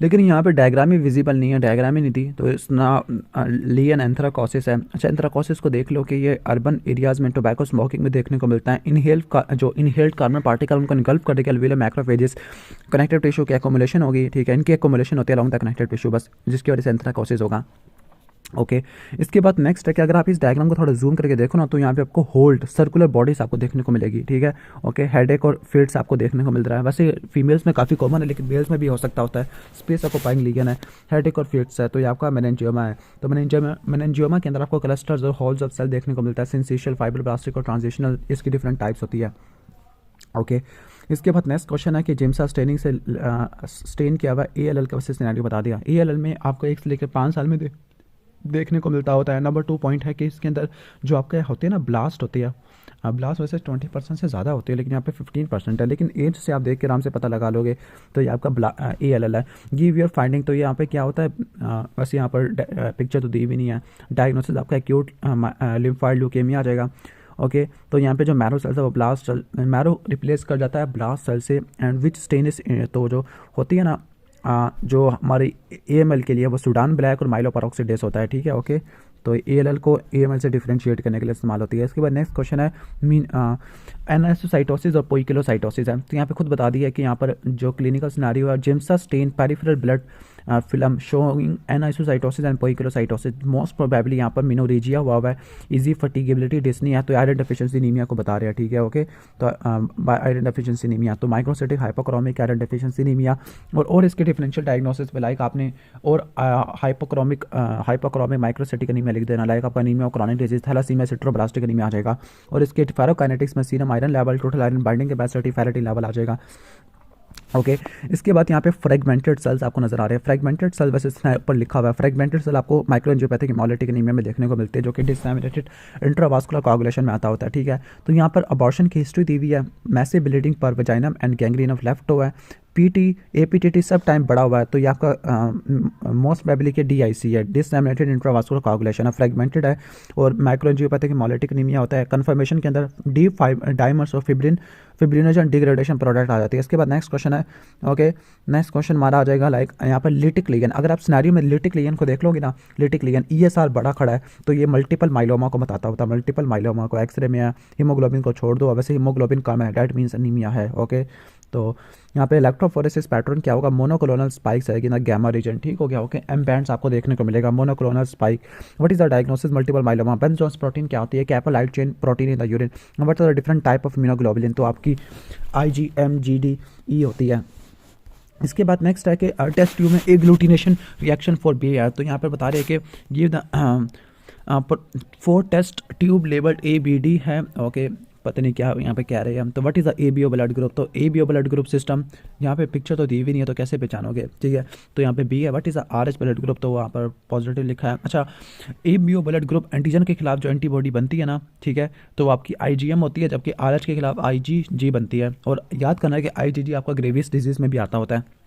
लेकिन यहाँ पे डायग्राम ही विजिबल नहीं है, डायग्राम ही नहीं थी, तो इसना लियन एंथ्राकोसिस है। अच्छा, एंथ्राकोसिस को देख लो कि ये अर्बन एरियाज में टोबैको स्मोकिंग में देखने को मिलता है। जो इनहेल्ड कार्बन पार्टिकल उनको इनगल्फ करने के अलवीलर मैक्रोफेजेस कनेक्टिव टिश्यू की एक्युमुलेशन होगी, ठीक है, इनकी एक्युमुलेशन होती है अलॉन्ग द कनेक्टिव टिश्यू, बस जिसकी वजह से एंथ्राकोसिस होगा, ओके। इसके बाद नेक्स्ट है कि अगर आप इस डायग्राम को थोड़ा जूम करके देखो ना, तो यहाँ पे आपको होल्ड सर्कुलर बॉडीज आपको देखने को मिलेगी, ठीक है, ओके। हेडेक और फिट्स आपको देखने को मिल रहा है, वैसे फीमेल्स में काफ़ी कॉमन है, लेकिन मेल्स में भी हो सकता होता है। स्पेस ऑक्यूपाइंग लीजन है, हेडेक और फिट्स है, तो ये आपका मेनिंजियोमा है। तो मेनिंजियोमा के अंदर आपको क्लस्टर्स और हॉल्स ऑफ सेल देखने को मिलता है, सिंसिशियल, फाइब्रोब्लास्टिक और ट्रांजिशनल, इसकी डिफरेंट टाइप्स होती है, ओके। इसके बाद नेक्स्ट क्वेश्चन है कि जिम्सा स्टेनिंग से स्टेन किया हुआ ALL का वैसे सिनेरियो बता दिया। ALL में आपको 1 से लेकर 5 साल में देखने को मिलता होता है। नंबर 2 पॉइंट है कि इसके अंदर जो आपके होते हैं ना ब्लास्ट होती है, ब्लास्ट वैसे 20% से ज़्यादा होती है, लेकिन यहाँ पे 15% है, लेकिन एज से आप देख के आराम से पता लगा लोगे, तो ये आपका ALL है। गिव योर फाइंडिंग, तो यहाँ पे क्या होता है, वैसे यहाँ पर पिक्चर तो दी भी नहीं है। डायग्नोसिस आपका एक्यूट लिम्फोइड ल्यूकेमिया आ जाएगा, ओके। तो यहाँ पे जो मैरो सेल्स है वो ब्लास्ट सेल, मैरो रिप्लेस कर जाता है ब्लास्ट सेल से, एंड विच स्टेन इज, तो जो होती है ना जो हमारी AML के लिए वो सूडान ब्लैक और माइलोपेरोक्सिडेस होता है, ठीक है, ओके। तो ALL को AML से डिफरेंशिएट करने के लिए इस्तेमाल होती है। इसके बाद नेक्स्ट क्वेश्चन है एनाइसोसाइटोसिस और पोइकिलोसाइटोसिस है। तो यहाँ पे खुद बता दिया है कि यहाँ पर जो क्लिनिकल सिनारियो है, Giemsa stain peripheral blood film showing anisocytosis and poikilocytosis, most probably यहाँ पर मिनोरेजिया हुआ है, इजी फटीगेबिलिटी डिस्नी है, तो आयरन डेफिशिएंसी एनीमिया को बता रहे हैं, ठीक है, ओके। तो आयरन डेफिशिएंसी एनीमिया, तो microcytic hypochromic iron deficiency anaemia, और इसके डिफरेंशियल डायग्नोसिस में लाइक आपने और हाइपोक्रोमिक माइक्रोसाइटिक एनीमिया लिख देना, लाइक आपका anaemia chronic disease, thalassaemia sideroblastic anaemia आ जाएगा, और इसके फेरोकाइनेटिक्स में serum iron level, total iron binding capacity, ferritin level आ जाएगा, ओके। इसके बाद यहाँ पे फ्रेगमेंटेड सेल्स आपको नजर आ रहे हैं। फ्रेगमेंटेड सेल वैसे ऊपर लिखा हुआ है, फ्रेगमेंटेड सेल आपको माइक्रोएंजियोपैथिक हेमोलिटिक एनीमिया में देखने को मिलते हैं, जो कि डिसएमिनेटेड इंट्रावास्कुलर कोआगुलेशन में आता होता है, ठीक है। तो यहाँ पर अबॉर्शन की हिस्ट्री दी हुई है, massive bleeding per vaginum and gangrene of left toe है, PT APTT सब टाइम बड़ा हुआ है, तो ये आपका मोस्ट प्रोबेबली के DIC है, डिसएमिनेटेड इंट्रावास्कुलर कोआगुलेशन है, फ्रेगमेंटेड है, और माइक्रोएंजियोपैथिक हेमोलिटिक एनीमिया होता है। कन्फर्मेशन के अंदर डाइमर्स और फिब्रिनोजन डिग्रेडेशन प्रोडक्ट आ जाती है। इसके बाद नेक्स्ट क्वेश्चन है, ओके, नेक्स्ट क्वेश्चन हमारा आ जाएगा लाइक यहाँ पर लिटिक लीगन। अगर आप सिनेरियो में लिटिक लीगन को देख लोगे ना, लिटिक लीगन ESR बड़ा खड़ा है, तो ये मल्टीपल माइलोमा को बताता होता है, मल्टीपल माइलोमा को एक्सरे में है, हीमोग्लोबिन को छोड़ दो, वैसे हीमोग्लोबिन कम है, डेट मीन्स अनीमिया है, ओके। तो यहाँ पे इलेक्ट्रोफोरेसिस पैटर्न क्या होगा, मोनोक्लोनल स्पाइक्स आएगी ना गैमा रीजन, ठीक हो गया। ओके, एम बैंड्स आपको देखने को मिलेगा, monoclonal spike. What is the diagnosis, multiple myeloma. Bence Jones protein क्या होती है, kappa light chain protein in the urine. What are the different type of immunoglobulin, तो आपकी IgM GDE होती है। इसके बाद नेक्स्ट है कि टेस्ट ट्यूब में एग्लूटिनेशन रिएक्शन फॉर BAR, तो यहाँ पर बता रहे हैं कि give the 4 test tube labelled ABD है। ओके, पता नहीं क्या यहाँ पे कह रहे हैं हम। तो what is the ABO blood group, तो ABO ब्लड ग्रुप सिस्टम, यहाँ पे पिक्चर तो दी हुई नहीं है तो कैसे पहचानोगे, ठीक है। तो यहाँ पे B है। What is the RH blood group, तो वहाँ पर पॉजिटिव लिखा है। अच्छा, ABO ब्लड ग्रुप एंटीजन के खिलाफ जो एंटीबॉडी बनती है ना, ठीक है, तो वो आपकी IgM होती है, जबकि RH के खिलाफ IgG बनती है। और याद करना है कि IgG आपका ग्रेवियस डिजीज़ में भी आता होता है।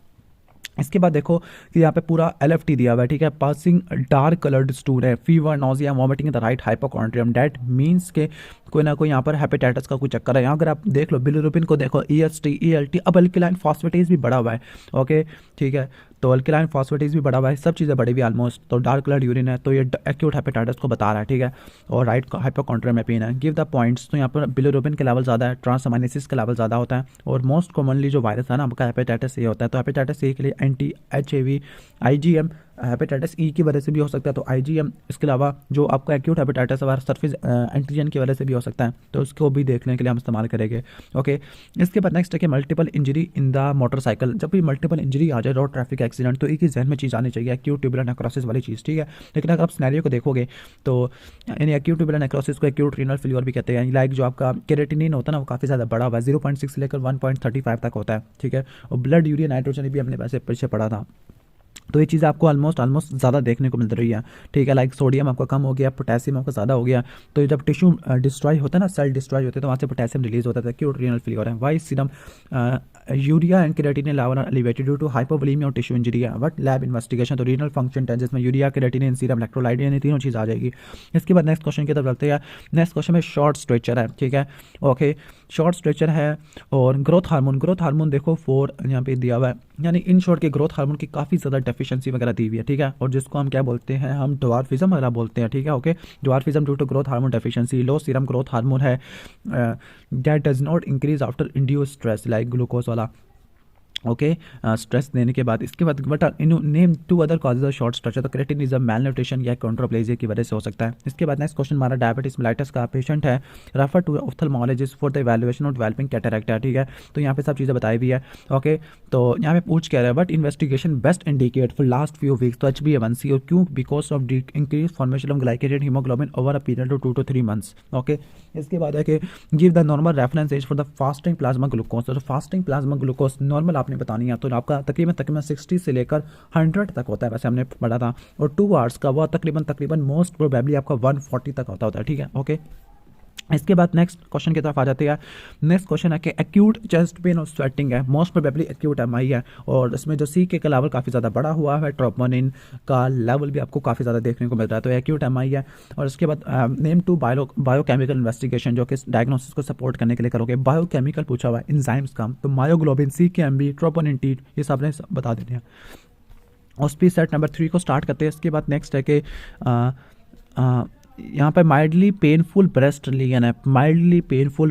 इसके बाद देखो कि यहाँ पे पूरा LFT दिया हुआ है, ठीक है। पासिंग डार्क कलर्ड स्टूल है, fever, nausea, vomiting the right hypochondrium, that means के कोई ना कोई यहाँ पर हेपेटाइटिस का कोई चक्कर है। यहाँ अगर आप देख लो बिलिरुबिन को देखो, EST ELT, अब अल्कलाइन फॉस्फेटेज भी बढ़ा हुआ है। ओके, ठीक है, तो अल्कलाइन फॉस्फेटेज भी बढ़ा हुआ है, सब चीज़ें बढ़ी हुई ऑलमोस्ट। तो डार्क कलर्ड यूरिन है, तो ये एक्यूट हेपेटाइटिस को बता रहा है, ठीक है। और राइट हाइपोकॉन्ड्रियम में पेन है। गिव द पॉइंट्स, तो यहाँ पर बिलिरुबिन के लेवल ज़्यादा है, ट्रांसअमाइनेसिस का लेवल ज़्यादा होता है, और मोस्ट कॉमनली जो वायरस है ना आपका हेपेटाइटिस ए होता है। तो हेपेटाइटिस ए के लिए anti HIV, IgM, hepatitis E की वजह से भी हो सकता है, तो IgM। इसके अलावा जो आपका एक्यूट हेपेटाइटिस है सरफेस एंटीजन की वजह से भी हो सकता है, तो उसको भी देखने के लिए हम इस्तेमाल करेंगे। ओके, इसके बाद नेक्स्ट है कि multiple injury in the motorcycle. जब भी मल्टीपल इंजरी आ जाए रोड ट्रैफिक एक्सीडेंट, तो एक ही जहन में चीज़ आनी चाहिए, एक्यूट ट्यूबुलर नेक्रोसिस वाली चीज़, ठीक है। लेकिन अगर आप सिनेरियो को देखोगे तो यानी एक्यूट ट्यूबुलर नेक्रोसिस को एक्यूट रीनल फेल्योर भी कहते हैं। लाइक जो आपका केरेटिनिन होता है ना, वो काफ़ी ज़्यादा बड़ा हुआ है, 0.6 से लेकर 1.35 तक होता है, ठीक है। और ब्लड यूरिया नाइट्रोजन भी हमने वैसे पीछे पढ़ा था। तो ये चीज़ आपको ऑलमोस्ट ज़्यादा देखने को मिल रही है, ठीक है। लाइक सोडियम आपका कम हो गया, पोटेशियम आपका ज़्यादा हो गया। तो जब टिश्यू डिस्ट्रॉय होता है ना, सेल डिस्ट्रॉय होते हैं, तो वहाँ से पोटेशियम रिलीज होता है, एक्यूट रीनल फेल्योर है। Why serum urea and creatinine level are elevated due to hypovolaemia और टिश्यू इंजरी है। बट लैब इन्वेस्टिगेशन, तो रीनल फंक्शन टेस्ट जिसमें यूरिया, क्रिएटिनिन, सीरम, इलेक्ट्रोलाइट, यानी तीनों चीज़ आ जाएगी। इसके बाद नेक्स्ट क्वेश्चन की तरफ चलते हैं। नेक्स्ट क्वेश्चन में शॉर्ट स्ट्रेचर है, ठीक है। ओके, शॉर्ट स्ट्रेचर है और ग्रोथ हार्मोन देखो 4 यहाँ पे दिया हुआ है, यानी इन शॉर्ट के ग्रोथ हार्मोन की काफ़ी ज़्यादा डेफिशिएंसी वगैरह दी हुई है, ठीक है। और जिसको हम क्या बोलते हैं, हम ड्वार्फिज्म वगैरह बोलते हैं, ठीक है। Okay, dwarfism due to growth hormone deficiency. Low serum growth hormone है, that does not increase after induce stress, like glucose वाला। ओके, स्ट्रेस देने के बाद। इसके बाद but name 2 other causes of short stature, तो क्रेटिनिज्म, मैलन्यूट्रिशन या achondroplasia की वजह से हो सकता है। इसके बाद नेक्स्ट क्वेश्चन हमारा डायबिटीज मेलाइटस का पेशेंट है, refer to ophthalmologist for the evaluation of developing cataract है, ठीक है। तो यहाँ पे सब चीज़ें बताई हुई है। ओके, तो यहाँ पे पूछ क्या रहा है, but investigation best indicate for last few weeks, तो HbA1c, और क्यों, because of increase formation of glycated haemoglobin over a period of 2 to 3 months। Okay, इसके बाद है कि give the normal reference age for the fasting plasma glucose, तो fasting plasma glucose normal आपने बतानी है, तो आपका तकरीबन 60 से लेकर 100 तक होता है, वैसे हमने पढ़ा था। और 2 आवर्स का वो तकरीबन मोस्ट प्रोबेबली आपका 140 तक होता है, ठीक है। ओके, इसके बाद नेक्स्ट क्वेश्चन की तरफ आ जाते हैं। नेक्स्ट क्वेश्चन है कि एक्यूट चेस्ट पेन और स्वेटिंग है, मोस्ट प्रोबेबली एक्यूट MI है, और इसमें जो CK का लेवल काफ़ी ज़्यादा बड़ा हुआ है, ट्रोपोनिन का लेवल भी आपको काफ़ी ज़्यादा देखने को मिल रहा है, तो एक्यूट MI है। और इसके बाद नेम 2 बायोकेमिकल इन्वेस्टिगेशन, जो कि डायग्नोसिस को सपोर्ट करने के लिए करोगे। बायोकेमिकल पूछा हुआ है, इंजाइम्स का, तो मायोग्लोबिन, CKMB, ट्रोपोनिन T, ये सब ने बता देते हैं। ऑस्पी सेट नंबर 3 को स्टार्ट करते हैं। इसके बाद नेक्स्ट है कि यहाँ पर माइल्डली पेनफुल ब्रेस्ट लीजन है, माइल्डली पेनफुल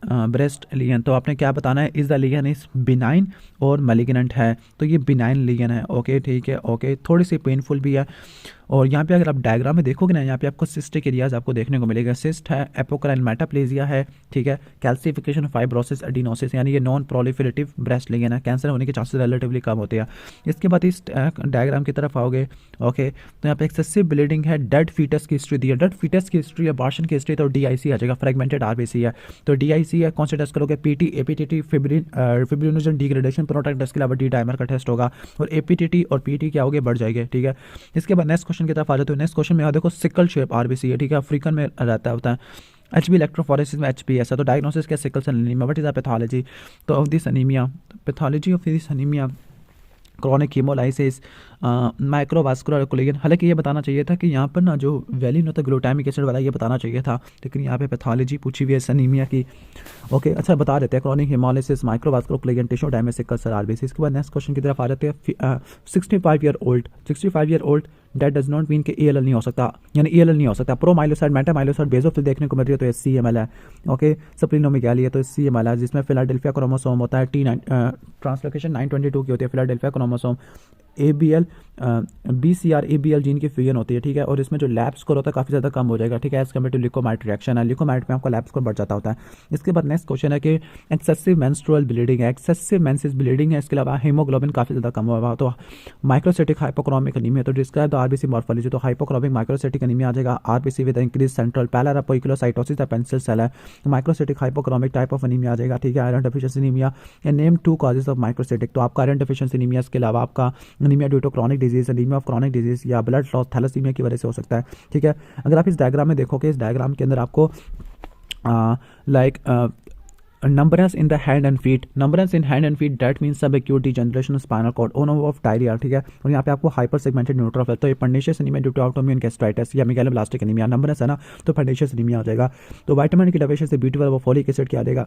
ब्रेस्ट लीजन, तो आपने क्या बताना है, is the lesion is benign और मैलिग्नेंट है, तो ये बिनाइन लीजन है। ओके, ठीक है। ओके, थोड़ी सी पेनफुल भी है। और यहाँ पे अगर आप डायग्राम में देखोगे ना, यहाँ पे आपको सिस्टिक एरियाज आपको देखने को मिलेगा। सिस्ट है, एपोक्राइन मेटाप्लेजिया है, ठीक है, कैल्सिफिकेशन, फाइब्रोसिस, एडिनोसिस, यानी ये नॉन प्रोलिफरेटिव ब्रेस्ट लीजन है, कैंसर होने के चांसेस रिलेटिवली कम होते हैं। इसके बाद इस डायग्राम की तरफ आओगे, ओके, तो यहाँ पे एक्सेसिव ब्लीडिंग है, डेड फीटस की हिस्ट्री दी है, डेड फीटस की हिस्ट्री, अबॉर्शन की हिस्ट्री, तो DIC आ जाएगा, फ्रेगमेंटेड RBC है, तो DIC है। कौन से टेस्ट करोगे, PT, APTT, fibrinogen degradation, proton test के अलावा D डाइमर का टेस्ट होगा, और APTT और PT क्या होगे, बढ़ जाएंगे, ठीक है। इसके बाद नेक्स्ट क्वेश्चन की तरफ आ जाते हो। नेक्स्ट क्वेश्चन में देखो सिकल शेप RBC है, ठीक है, अफ्रीकन में रहता होता है। HB इलेक्ट्रोफोरेसिस में HBS है, तो डायग्नोसिस क्या, sickle cell anaemia. What is the pathology, तो of this anaemia, pathology of this anaemia, chronic haemolysis, microvascular collagen. हालांकि ये बताना चाहिए था कि यहाँ पर ना जो वैलिन होता है ग्लूटामिक एसिड वाला, ये बताना चाहिए था, लेकिन यहाँ पे पैथोलॉजी पूछी हुई है एनीमिया की। ओके, अच्छा बता देते हैं, chronic haemolysis, microvascular collagen, tissue damage, sickle cell RBC। इसके बाद नेक्स्ट क्वेश्चन की तरफ आ जाते हैं। 65 year old that does not mean कि ALL नहीं हो सकता, यानी ELL नहीं हो सकता। प्रो माइलोसाइड मेटा माइलोसाइड बेसोफिल देखने को मिल रही है तो SCML है। ओके, सप्लीनोमेगाली है तो SCML है, जिसमें फिलाडेल्फिया क्रोमोसोम होता है T9, ट्रांसलोकेशन 922 की होती है Philadelphia chromosome. ABL BCR ABL gene की फ्यूजन होती है, ठीक है, और इसमें जो लैब स्कोर होता है काफ़ी ज़्यादा कम हो जाएगा, ठीक है, एज कम्पेयर टू लिकोमाइट रिएक्शन है। लिकोमाइट में आपका लैब स्कोर बढ़ जाता होता है। इसके बाद नेक्स्ट क्वेश्चन है कि एक्सेसिव मेंस्ट्रुअल ब्लीडिंग है, एक्सेसिव मेंसेस ब्लीडिंग है, इसके अलावा हीमोग्लोबिन काफ़ी ज़्यादा कम हुआ तो माइक्रोसिटिक हाइपोक्रोमिक एनीमिया, तो डिस्क्राइब द RBC मॉर्फोलॉजी, तो हाइपोक्रोमिक माइक्रोसिटिक एनीमिया आ जाएगा। RBC with increase central pallor poikilocytosis या पेंसिल सेल है, microcytic hypochromic type of anaemia आ जाएगा, ठीक है। Iron deficiency anaemia, name 2 causes of microcytic, तो आपका आयरन डेफिशिएंसी एनीमिया, इसके अलावा आपका anaemia due to chronic disease, anaemia of chronic disease या ब्लड लॉस थैलेसीमिया की वजह से हो सकता है, ठीक है। अगर आप इस डायग्राम में देखोगे, इस डायग्राम के अंदर आपको like numbness in the hand and feet, numbness in hand and feet that means subacute degeneration of spinal cord, on of diarrhea, ठीक है। और यहाँ पे आपको हाइपर सेगमेंटेड न्यूट्रोफिल, तो ये pernicious anaemia due to autoimmune gastritis या megaloblastic anaemia, numbness है ना तो पर्निशियस एनीमिया आ जाएगा। तो विटामिन की डेफिशिएंसी B12 वो फोलिक एसिड की आ जाएगा।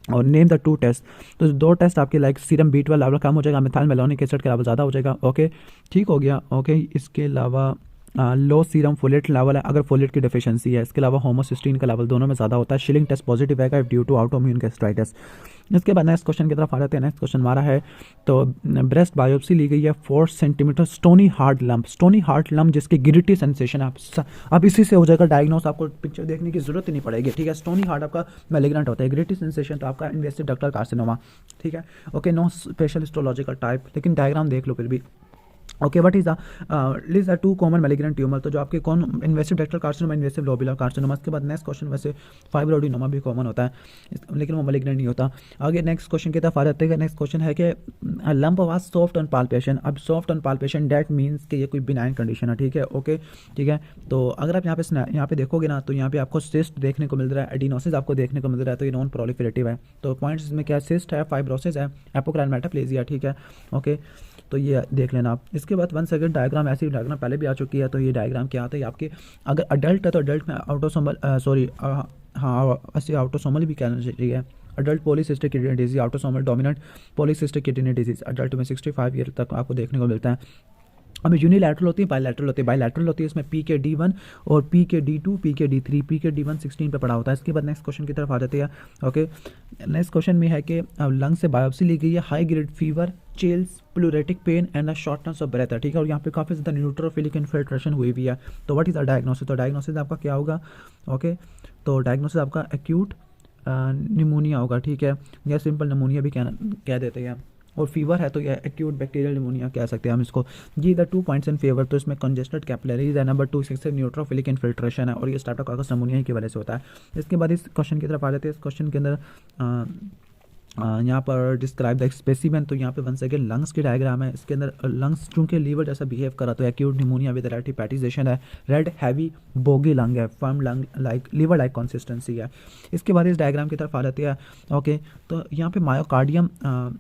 और नेम द 2 टेस्ट, तो 2 टेस्ट आपके लाइक सीरम B12 लेवल कम हो जाएगा, मिथाइल मेलानिक एसिड का लेवल ज़्यादा हो जाएगा, ओके, ठीक हो गया, ओके। इसके अलावा लो सीरम फोलेट लेवल है अगर फोलेट की डेफिशिएंसी है, इसके अलावा होमोसिस्टीन का लेवल दोनों में ज़्यादा होता है। शिलिंग टेस्ट पॉजिटिव आएगा ड्यू टू ऑटोइम्यून गैस्ट्राइटिस। इसके बाद नेक्स्ट क्वेश्चन की तरफ आ जाते हैं। नेक्स्ट क्वेश्चन हमारा है, तो ब्रेस्ट बायोप्सी ली गई है 4 सेंटीमीटर स्टोनी हार्ड लम्प जिसकी गिरिटी सेंसेशन है। अब इसी से हो जाएगा डायग्नोस, आपको पिक्चर देखने की जरूरत ही नहीं पड़ेगी, ठीक है। स्टोनी हार्ड आपका मैलिग्नेंट होता है, गिरिटी सेंसेशन तो आपका इन्वेसिव डक्टल कार्सिनोमा, ठीक है, okay. No special histological type, लेकिन डायग्राम देख लो फिर भी, okay. What is the 2 common malignant tumour, तो जो आपके कौन invasive ductal carcinoma, invasive lobular carcinoma. इसके बाद नेक्स्ट क्वेश्चन, वैसे फाइब्रोइडिनोमा भी कॉमन होता है लेकिन वो मैलिग्नेंट नहीं होता। आगे नेक्स्ट क्वेश्चन की तरफ आ जाते हैं। नेक्स्ट क्वेश्चन है कि lump was soft on palpation, अब soft on palpation that means कि ये कोई बिनाइन कंडीशन है, ठीक है, ओके, ठीक है। तो अगर आप यहाँ पे देखोगे ना तो यहाँ पे आपको सिस्ट देखने को मिल रहा है, एडिनोसिस आपको देखने को मिल रहा है, तो ये नॉन प्रोलिफरेटिव है। तो पॉइंट्स इसमें क्या है, सिस्ट है, फाइब्रोसिस है, एपोक्राइन मेटाप्लेजिया, ठीक है, ओके, तो ये देख लेना आप। इसके बाद 1 सेकंड डायग्राम, ऐसी डायग्राम पहले भी आ चुकी है, तो ये डायग्राम क्या आता है आपके, अगर अडल्ट है तो अडल्ट में ऑटोसोमल हाँ ऐसे ऑटोसोमल भी कहना चाहिए, adult polycystic kidney disease, autosomal dominant polycystic kidney disease adult में 65 ईयर तक आपको देखने को मिलता है। अब यूनिलैटरल होती है, बायलैटरल होती है। बायलैटरल होती है इसमें PKD1 और PKD2 PKD3 PKD1 16 पे पड़ा होता है। इसके बाद नेक्स्ट क्वेश्चन की तरफ आ जाते हैं, ओके। नेक्स्ट क्वेश्चन में है कि लंग से बायोप्सी ली गई है, high grade fever, chills, pleuritic pain and shortness of breath है, ठीक है, और यहाँ पे काफ़ी ज़्यादा न्यूट्रोफिलिक इन्फिल्ट्रेशन हुई भी है। तो व्हाट इज द डायग्नोसिस, तो डायग्नोसिस आपका क्या होगा, ओके, तो डायग्नोसिस आपका एक्यूट निमोनिया होगा, ठीक है, या सिंपल निमोनिया भी कह देते हैं। और फीवर है तो ये एक्यूट बैक्टीरियल निमोनिया कह सकते हैं हम इसको। ये द 2 पॉइंट्स इन फेवर, तो इसमें कंजेस्टेड कैपिलरीज है, नंबर 2 एक्सेसिव न्यूट्रोफिलिक इन्फिल्ट्रेशन है, और ये स्ट्रेप्टोकोकस निमोनिया की वजह से होता है। इसके बाद इस क्वेश्चन की तरफ आ जाते हैं। इस क्वेश्चन के अंदर यहाँ पर डिस्क्राइब द स्पेसिमेन, तो यहाँ पे 1 सेकंड लंग्स की डायग्राम है। इसके अंदर लंग्स चूंकि लीवर जैसा बिहेव करा तो acute pneumonia with red hepatization है, रेड हैवी बोगी लंग है, firm lung like liver like consistency है। इसके बाद इस डायग्राम की तरफ आ जाती है, ओके, तो यहाँ पे myocardium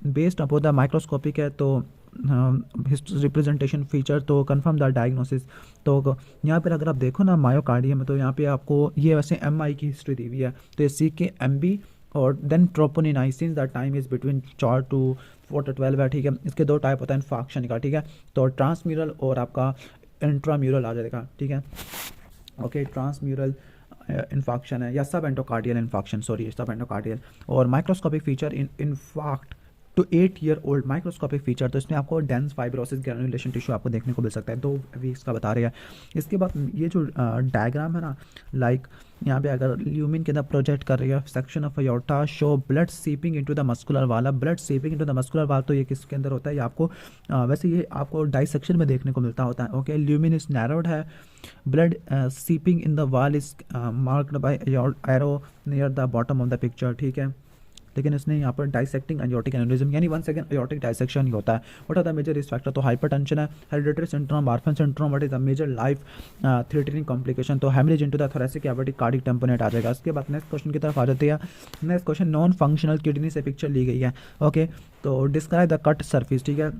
based upon the microscopic है, तो रिप्रेजेंटेशन फीचर, तो कंफर्म द डायग्नोसिस। तो यहाँ पर अगर आप देखो ना मायोकार्डियम में, तो यहाँ पे आपको ये वैसे MI की हिस्ट्री दी हुई है, तो ये CK-MB और then troponin is in the time is between 4 to 4 to 12 है, ठीक है। इसके 2 टाइप होता है इन्फाक्शन का, ठीक है, तो ट्रांसम्यूरल और आपका इंट्राम्यूरल आ जाएगा, ठीक है, ओके। ट्रांसम्यूरल इन्फाक्शन है या sub endocardial infarction, sorry sub endocardial. और microscopic feature in infarct to 8 year old microscopic feature, तो इसमें आपको डेंस फाइब्रोसिस ग्रैनुलेशन टिश्यू आपको देखने को मिल सकता है, 2 वीक्स का बता रहे हैं। इसके बाद ये जो डायग्राम है ना, लाइक यहाँ पे अगर ल्यूमिन के अंदर प्रोजेक्ट कर रही है, section of aorta show blood seeping into the muscular wall, blood seeping into the muscular wall, तो ये किसके अंदर होता है, ये आपको वैसे ये आपको डाइसेक्शन में देखने को मिलता होता है, ओके। ल्यूमिन इज नैरोड है, ब्लड सीपिंग इन द वाल is marked by arrow near the bottom of the picture, ठीक है, लेकिन इसने यहाँ पर डाइसेक्टिंग एंजियोटिक एनेरिज्म यानी 1 सेकंड एयोटिक डाइसेक्शन ही होता है। What are the major risk factor, तो हाइपरटेंशन है, hereditary syndrome, Marfan syndrome, what is the major life threatening complication, तो haemorrhage into the thoracic cavity, cardiac tamponade आ जाएगा। इसके बाद नेक्स्ट क्वेश्चन की तरफ आ जाते हैं। Next question non functional kidney से पिक्चर ली गई है, ओके, तो डिस्क्राइब द कट सर्फिस, ठीक है,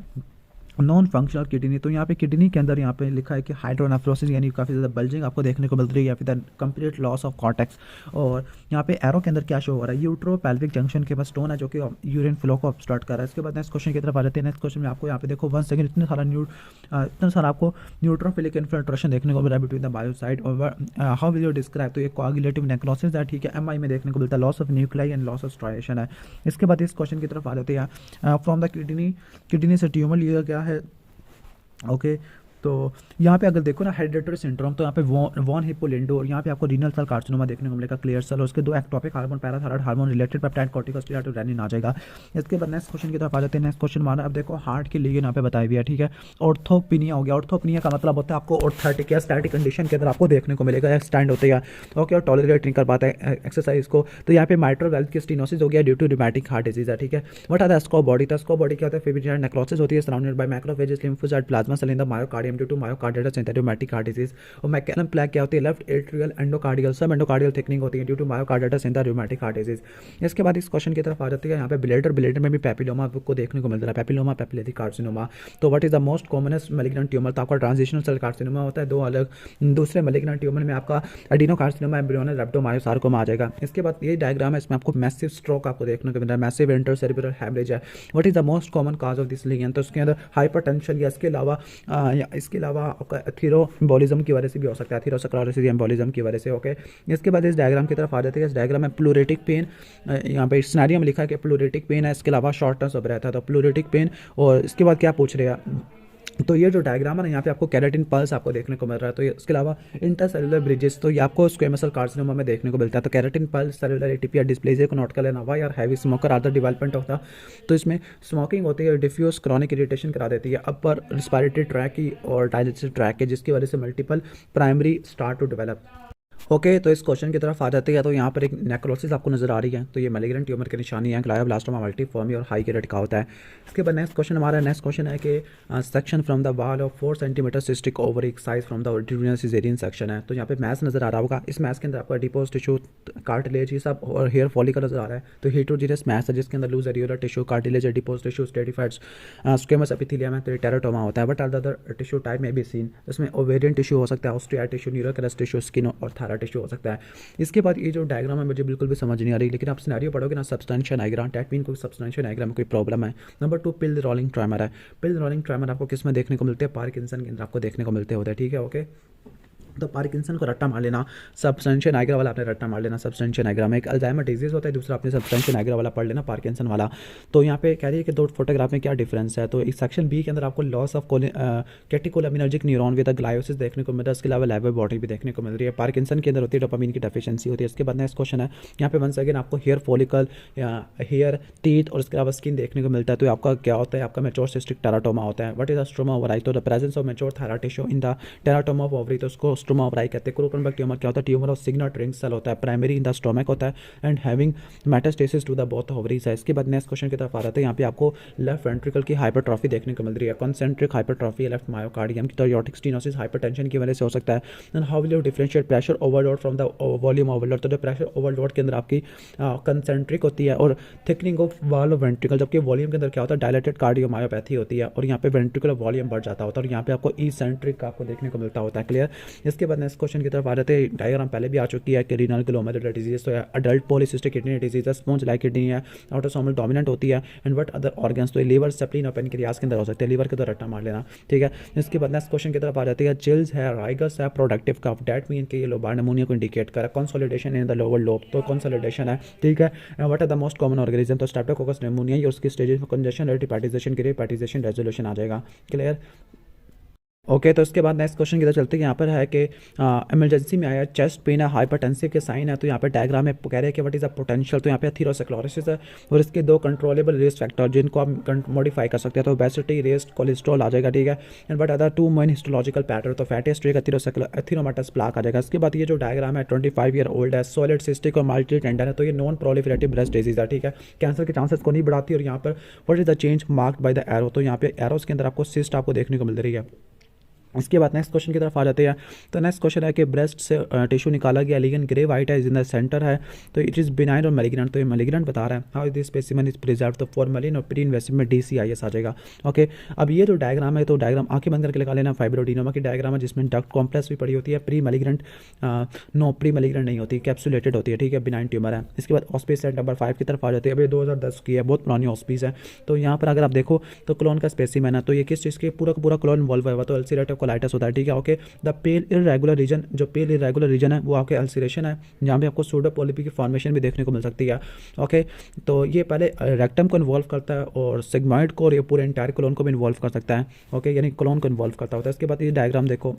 नॉन फंक्शनल किडनी, तो यहाँ पे किडनी के अंदर यहाँ पे लिखा है कि हाइड्रोनेफ्रोसिस यानी काफ़ी ज़्यादा बल्जिंग आपको देखने को मिल रही है, या फिर कंप्लीट लॉस ऑफ कॉर्टेक्स। और यहाँ पे एरो के अंदर क्या शो हो रहा है, यूट्रो पेल्विक जंक्शन के पास स्टोन है जो कि यूरिन फ्लो को ऑब्स्ट्रक्ट कर रहा है। इसके बाद नेक्स्ट क्वेश्चन की तरफ आ जाते हैं। नेक्स्ट क्वेश्चन में आपको यहाँ पे देखो 1 सेकंड, इतना सारा आपको न्यूट्रोफिलिक इन्फिल्ट्रेशन देखने को मिल रहा है बिटवीन द बायोसाइट और हाउ विल यू डिस्क्राइब, तो ये कोआगुलेटिव नेक्रोसिस है, ठीक है, एमआई में देखने को मिलता है, loss of nuclei and loss of striation है। इसके बाद इस क्वेश्चन की तरफ आ जाते हैं, फ्रॉम द किडनी से ट्यूमर लिया गया है। ओके, तो यहाँ पे अगर देखो ना हेरिडिटरी सिंड्रोम, तो यहाँ पे वॉन हिप्पोलिंडो, और यहाँ पे आपको रीनल सेल कार्सिनोमा देखने को मिलेगा, क्लियर सेल, और उसके 2 ectopic hormone, parathyroid hormone, related peptide, corticosteroid और रेनिन आ जाएगा। इसके बाद नेक्स्ट क्वेश्चन की तरफ आ जाते हैं। नेक्स्ट क्वेश्चन हमारा अब देखो हार्ट के लिए यहाँ पे बताया हुआ है, ठीक है। ऑर्थोपिनिया हो गया, ऑर्थोपिनिया का मतलब होता है आपको ऑर्थेटिक या स्टैटिक कंडीशन के अंदर आपको देखने को मिलेगा, स्टैंड होते हैं, ओके, और टॉलरेट नहीं कर पाता है एक्सरसाइज को। तो यहाँ पे माइट्रल वेल्व की स्टेनोसिस हो गया due to rheumatic heart disease है, ठीक है। व्हाट आर द स्को बॉडी, तो स्को बॉडी क्या होता है, फिब्रिलियर नेक्रोसिस होती है surrounded by macrophages, lymphocyte, plasma cell in the myocardium due to myocardial synthetic heart disease. और मैकेनम प्लेग क्या होती है, left atrial endocardial, subendocardial thickening होती है due to myocarditis in the rheumatic heart disease. इसके बाद इस question की तरफ आ जाती है यहाँ पे ब्लेडर में भी पैपिलोमा को देखने को मिल रहा है, पैपिलोमा पैपिलेरी कार्सिनोमा। तो what is the most commonest malignant tumour, तो आपका ट्रांजिशनल सेल कार्सिनोमा होता है, 2 अलग। दूसरे मैलिग्नेंट ट्यूमर में आपका एडिनोकार्सिनोमा, एम्ब्रियोनल रेप्टोमायोसार्कोमा आ जाएगा। इसके बाद ये डायग्राम है, इसमें आपको मैसिव स्ट्रोक आपको देखने को मिल रहा है, मैसिव इंटरसेरेब्रल हैमरेज है। What is the most common cause of this lesion, तो उसके अंदर हाइपरटेंशन या इसके अलावा आपका एथीरोम्बोलिज्म की वजह से भी हो सकता है, एथीरोस्क्लेरोसिस एम्बोलिज्म की वजह से, ओके। इसके बाद इस डायग्राम की तरफ आ जाते हैं। इस डायग्राम में प्लूरेटिक पेन, यहाँ पे सिनेरियो में लिखा है कि प्लूरेटिक पेन है, इसके अलावा शॉर्ट टर्म सब रहता है, तो प्लूरेटिक पेन। और इसके बाद क्या पूछ रहे हैं, तो ये जो डायग्राम है ना, यहाँ पे आपको कैरेटिन पल्स आपको देखने को मिल रहा है। तो ये इसके अलावा इंटरसेलुलर ब्रिजेस, तो ये आपको स्क्वेमस सेल कार्सिनोमा में देखने को मिलता है। तो keratin pearls, cellular atypia, dysplasia को नोट कर लेना। Why are heavy smoker are the development of the, तो इसमें स्मोकिंग होती है, डिफ्यूज क्रॉनिक इरिटेशन करा देती है अपर रिस्पायरेटरी ट्रैक की और डाइजेस्टिव ट्रैक की, जिसकी वजह से multiple primary start to develop. Okay, तो इस क्वेश्चन की तरफ आ जाते हैं। तो यहाँ पर एक नेक्रोसिस आपको नजर आ रही है, तो ये मैलिग्नेंट ट्यूमर की निशानी है, ग्लायोब्लास्टोमा मल्टीफॉर्मी और हाई ग्रेड का होता है। इसके बाद नेक्स्ट क्वेश्चन हमारा नेक्स्ट क्वेश्न है कि section from the wall of 4 centimetre cystic ovary size from the ordinal caesarean section है। तो यहाँ पे मैस नजर आ रहा होगा, इस मैस के अंदर आपका डिपोज टिश्यू, कार्टिलेज, ये सब और हेयर फॉलिकल नजर आ रहा है। तो हेटेरोजेनस मैस है जिसके अंदर loose areolar tissue, cartilage, adipose tissue, stratified squamous epithelium है, तो टेराटोमा होता है। But are the other tissue type में भी सीन, इसमें ओवेरियन टिश्यू हो सकता है, ऑस्ट्रिया टिश्यू, न्यूरोकरस टिश्यू, स्किन और थायरा टिश्यू हो सकता है। इसके बाद ये जो डायग्राम है मुझे बिल्कुल भी समझ नहीं आ रही, लेकिन आप सिनेरियो पढ़ोगे ना, सब्सटेंशियल डायग्राम, डेट मीन कोई सब्सटेंशियल डायग्राम में कोई प्रॉब्लम है। नंबर 2 पिल रोलिंग ट्रैमर है। पिल रोलिंग ट्रैमर आपको किस में देखने को मिलते हैं, पार्किंसन के अंदर आपको देखने को मिलते होते हैं, ठीक है, ओके। तो पार्किंसन को रट्टा मार लेना, सब्सटेंशियल नाइग्रा वाला आपने रट्टा मार लेना। सब्सटेंशियल नाइग्रा में एक अल्जाइमर डिजीज होता है, दूसरा आपने सब्सटेंशियल नाइग्रा वाला पढ़ लेना, पार्किंसन वाला। तो यहाँ पे कह रही है कि 2 फोटोग्राफ में क्या डिफरेंस है। तो इस सेक्शन बी के अंदर आपको loss of catecholaminergic neuron with gliosis देखने को मिल रहा है, इसके अलावा लेबर बॉडी भी देखने को मिल रही है। पार्किंसन के अंदर होती है डोपामिन की डेफिशिएंसी होती है। इसके बाद नेक्स्ट क्वेश्चन है यहाँ पे वंस अगेन आपको हेयर फॉलिकल या हेयर टीथ और इसके अलावा स्किन देखने को मिलता है। तो आपका क्या होता है, आपका मैच्योर सिस्टिक टेराटोमा होता है। व्हाट इज स्ट्रोमा ओवराई, तो the presence of mature thyroid tissue in the teratoma of ovary, तो उसको स्ट्रोमा ओवराई कहते हैं। क्रोकनबर्ग ट्यूमर क्या होता है, tumour of signal ring cell होता है, प्राइमरी इन द स्टोमक होता है and having metastasis to the both ovaries है। इसके बाद नेक्स्ट क्वेश्चन की तरफ आ रहा है। यहाँ पे आपको लेफ्ट वेंट्रिकल की हाइपरट्रॉफी देखने को मिल रही है, कॉन्सेंट्रिक हाइपरट्रॉफी लेफ्ट मायोकार्डियम की, तो एयोर्टिक स्टेनोसिस हाइपरटेंशन की वजह से हो सकता है। And how will you differentiate pressure overload from the volume overload, तो जो प्रेशर ओवरलोड के अंदर आपकी कंसेंट्रिक होती है और thickening of wall of ventricle, जबकि वॉल्यूम के अंदर क्या होता है, डायलेटेड कार्डियोमायोपैथी होती है और यहाँ पे वेंट्रिकुलर वॉल्यूम बढ़ जाता होता है और यहाँ पे आपको ईसेंट्रिक आपको देखने को मिलता होता है, क्लियर। इसके बाद नेक्स्ट क्वेश्चन की तरफ आ जाते हैं। डायग्राम पहले भी आ चुकी है कि रीनल ग्लोमेरुलर डिजीज, तो अडल्ट पॉलीसिस्टिक किडनी डिजीज है, स्पॉन्ज लाइक किडनी है, ऑटोसोमल डोमिनेंट होती है। एंड व्हाट अदर ऑर्गन्स, तो लीवर, स्प्लीन और पेनक्रियास के अंदर हो सकते हैं, लीवर के अंदर रट्टा मार लेना, ठीक है। इसके बाद नेक्स्ट क्वेश्चन की तरफ आ जाती है। चिल्स है, राइगस है, प्रोडक्टिव कफ, डेट मीन कि ये लोबार निमोनिया को इंडिकेट कर, consolidation in the lower lobe, तो कंसोलिडेशन है, ठीक है। What are the most common organism, तो स्ट्रेप्टोकोकस निमोनिया, ये उसकी स्टेजेस में कंजेशन, रिपार्टिजेशन की रिपार्टिजेशन रेजोल्यूशन आ जाएगा, क्लियर। ओके, तो इसके बाद नेक्स्ट क्वेश्चन की तरफ चलते हैं। यहाँ पर है कि इमरजेंसी में आया चेस्ट पेन है, हाइपरटेंसिव के साइन है, तो यहाँ पे डायग्राम में कह रहे हैं कि व्हाट इज अ पोटेंशियल, तो यहाँ पे एथेरोस्क्लेरोसिस है और इसके 2 कंट्रोलेबल रिस्क फैक्टर जिनको आप मॉडिफाई कर सकते हैं, तो ओबेसिटी, रेस्ट, कोलेस्ट्रॉल आ जाएगा, ठीक है। And but other 2 main histological pattern, तो फैटी हिस्ट्री का एथेरोमाटस प्लाक आ जाएगा। इसके बाद ये जो डायग्राम है 25 ईयर ओल्ड है, सॉलिड सिस्टिक और मल्टी टेंडर है, तो ये नॉन प्रोलिफरेटिव ब्रेस्ट डिजीज है, ठीक है, कैंसर के चांसेस को नहीं बढ़ाती। और यहाँ पर what is the change marked by the arrow, तो यहाँ पे एरोस के अंदर आपको सिस्ट आपको देखने को मिल रही है, इसके बाद नेक्स्ट क्वेश्चन की तरफ आ जाते हैं। तो नेक्स्ट क्वेश्चन है कि ब्रेस्ट से टिश्यू निकाला गया, लेकिन ग्रे वाइट है इन द सेंटर है, तो इट इज़ बिनाइन और मैलिग्नेंट, तो ये मैलिग्नेंट बता रहा है। How this specimen is preserve, तो फॉर्मेलिन और प्री इन्वेस्टमेंट में DCIS आ जाएगा। ओके, अब ये जो डायग्राम है, तो डायग्राम आंखें बंद करके लगा लेना, फाइब्रोडिनोमा की डायग्राम है जिसमें डक्ट कॉम्प्लेक्स भी पड़ी होती है। Pre malignant no, pre malignant नहीं होती, कैप्सुलेटेड होती है, ठीक है, बिनाइन ट्यूमर है। इसके बाद ऑस्पीस सेट नंबर 5 की तरफ आ जाती है। अब ये 2010 की है, बहुत पुरानी ऑस्पीस है। तो यहाँ पर अगर आप देखो तो क्लोन का स्पेसिमेन है, तो ये किस चीज़ के पूरा का पूरा क्लोन इन्वॉल्व हुआ, तो अल्सरेटिव कोलाइटिस होता है, ठीक है। Okay, the pale irregular region, जो पेल इरेगुलर रीजन है वो आपके अल्सरेशन है, जहाँ पे आपको सूडो पॉलिपी की फॉर्मेशन भी देखने को मिल सकती है। ओके, तो ये पहले रेक्टम को इन्वॉल्व करता है और सिग्मॉइड को और ये पूरे एंटायर कोलोन को भी इन्वॉल्व कर सकता है। ओके, यानी कोलोन को इन्वॉल्व करता होता है। इसके बाद ये डायग्राम देखो,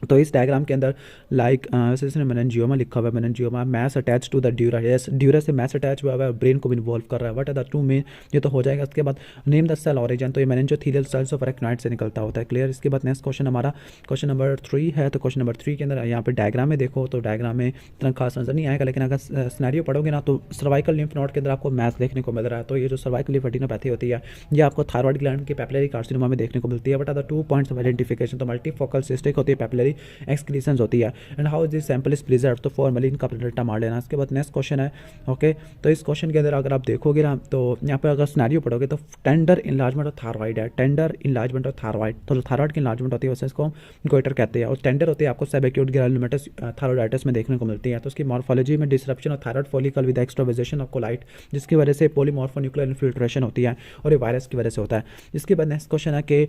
तो इस डायग्राम के अंदर लाइक वैसे इसने मेनिंजियोमा लिखा हुआ है, meningioma mass attach to the dura, yes dura से मैस अटैच हुआ है, ब्रेन को भी इन्वॉल्व कर रहा है। What are the two main, ये तो हो जाएगा। इसके बाद नेम द सेल ऑरिजिन, तो ये मेनिंजोथेलियल सेल्स ऑफ अरेक्नॉइड से निकलता होता है, क्लियर। इसके बाद नेक्स्ट क्वेश्चन हमारा क्वेश्चन नंबर 3 है। तो क्वेश्चन नंबर 3 के अंदर यहाँ पे डायग्राम में देखो, तो डायग्राम में इतना खास नजर नहीं आएगा, लेकिन अगर सिनेरियो पढ़ोगे ना तो सर्वाइकल लिम्फ नोड के अंदर आपको मैस देखने को मिल रहा है। तो ये जो सर्वाइकल लिम्फेडिनोपैथी होती है, ये आपको थायराइड ग्लैंड के पेपिलरी कार्सिनोमा में देखने को मिलती है। But are the 2 points of identification, तो मल्टीफोकल सिस्टिक होती है, पेपिलरी एक्सक्रीशन होती है, and how this sample is preserve, तो फॉर्मेलिन का रट्टा मार लेना। इसके बाद नेक्स्ट क्वेश्चन है। ओके, तो इस क्वेश्चन के अंदर अगर आप देखोगे ना, तो यहाँ पर अगर सिनेरियो पढ़ोगे तो टेंडर इनलार्जमेंट ऑफ थायराइड है, टेंडर इनलार्जमेंट ऑफ थायराइड, तो थायराइड की इनलार्जमेंट होती है वैसे इसको हम गोइटर कहते हैं, और टेंडर होती है आपको सबएक्यूट ग्रैनुलोमेटस थायराइडाइटिस में देखने को मिलती है। तो उसकी मॉर्फोलॉजी में disruption of thyroid follicle with extravasation of colloid, जिसकी वजह से पॉलीमॉर्फोन्यूक्लियर इन्फिल्ट्रेशन होती है, और ये वायरस की वजह से होता है। इसके बाद नेक्स्ट क्वेश्चन है कि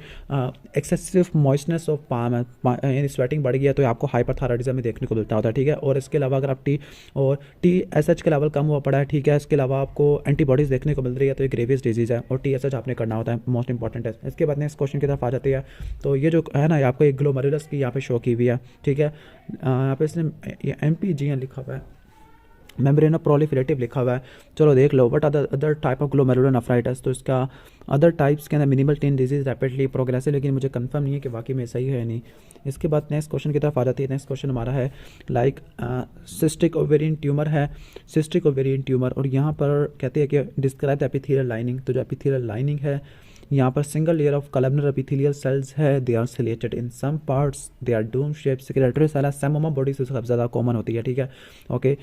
एक्सेसिव मॉइस्टनेस ऑफ पाम है, यानी स्वेटिंग बढ़ गई है, तो आपको हाइपरथायराइडिज्म में देखने को मिलता होता है, ठीक है। और इसके अलावा अगर आप TSH का लेवल कम हुआ पड़ा है, ठीक है, इसके अलावा आपको एंटीबॉडीज़ देखने को मिल रही है, तो ये ग्रेवियस डिजीज़ है, और TSH आपने करना होता है, मोस्ट इंपॉर्टेंट है। इसके बाद नेक्स्ट क्वेश्चन की तरफ आ जाती है। तो ये जो है ना, ये आपको एक ग्लोमेरुलस की यहाँ पे शो की हुई है, ठीक है। यहाँ पे इसने MPGN लिखा हुआ है, मेम्ब्रेनो प्रोलिफरेटिव लिखा हुआ है, चलो देख लो। But other type of glomerulonephritis, तो इसका अदर टाइप्स के अंदर मिनिमल टेन डिजीज रैपिडली प्रोग्रेसिव, लेकिन मुझे कंफर्म नहीं है कि वाकई में सही है नहीं। इसके बाद नेक्स्ट क्वेश्चन की तरफ आ जाती है। नेक्स्ट क्वेश्चन हमारा है लाइक सिस्टिक ओवेरियन ट्यूमर है, सिस्टिक ओवेरियन ट्यूमर, और यहाँ पर कहते हैं कि डिस्क्राइब द एपिथेलियल लाइनिंग, तो जो एपिथेलियल लाइनिंग है यहाँ पर single layer of columnar epithelial cells है, they are ciliated in some parts, they are dome shape, secretory cell है, सेमोमा बॉडी से सबसे ज़्यादा कॉमन होती है, ठीक है। ओके,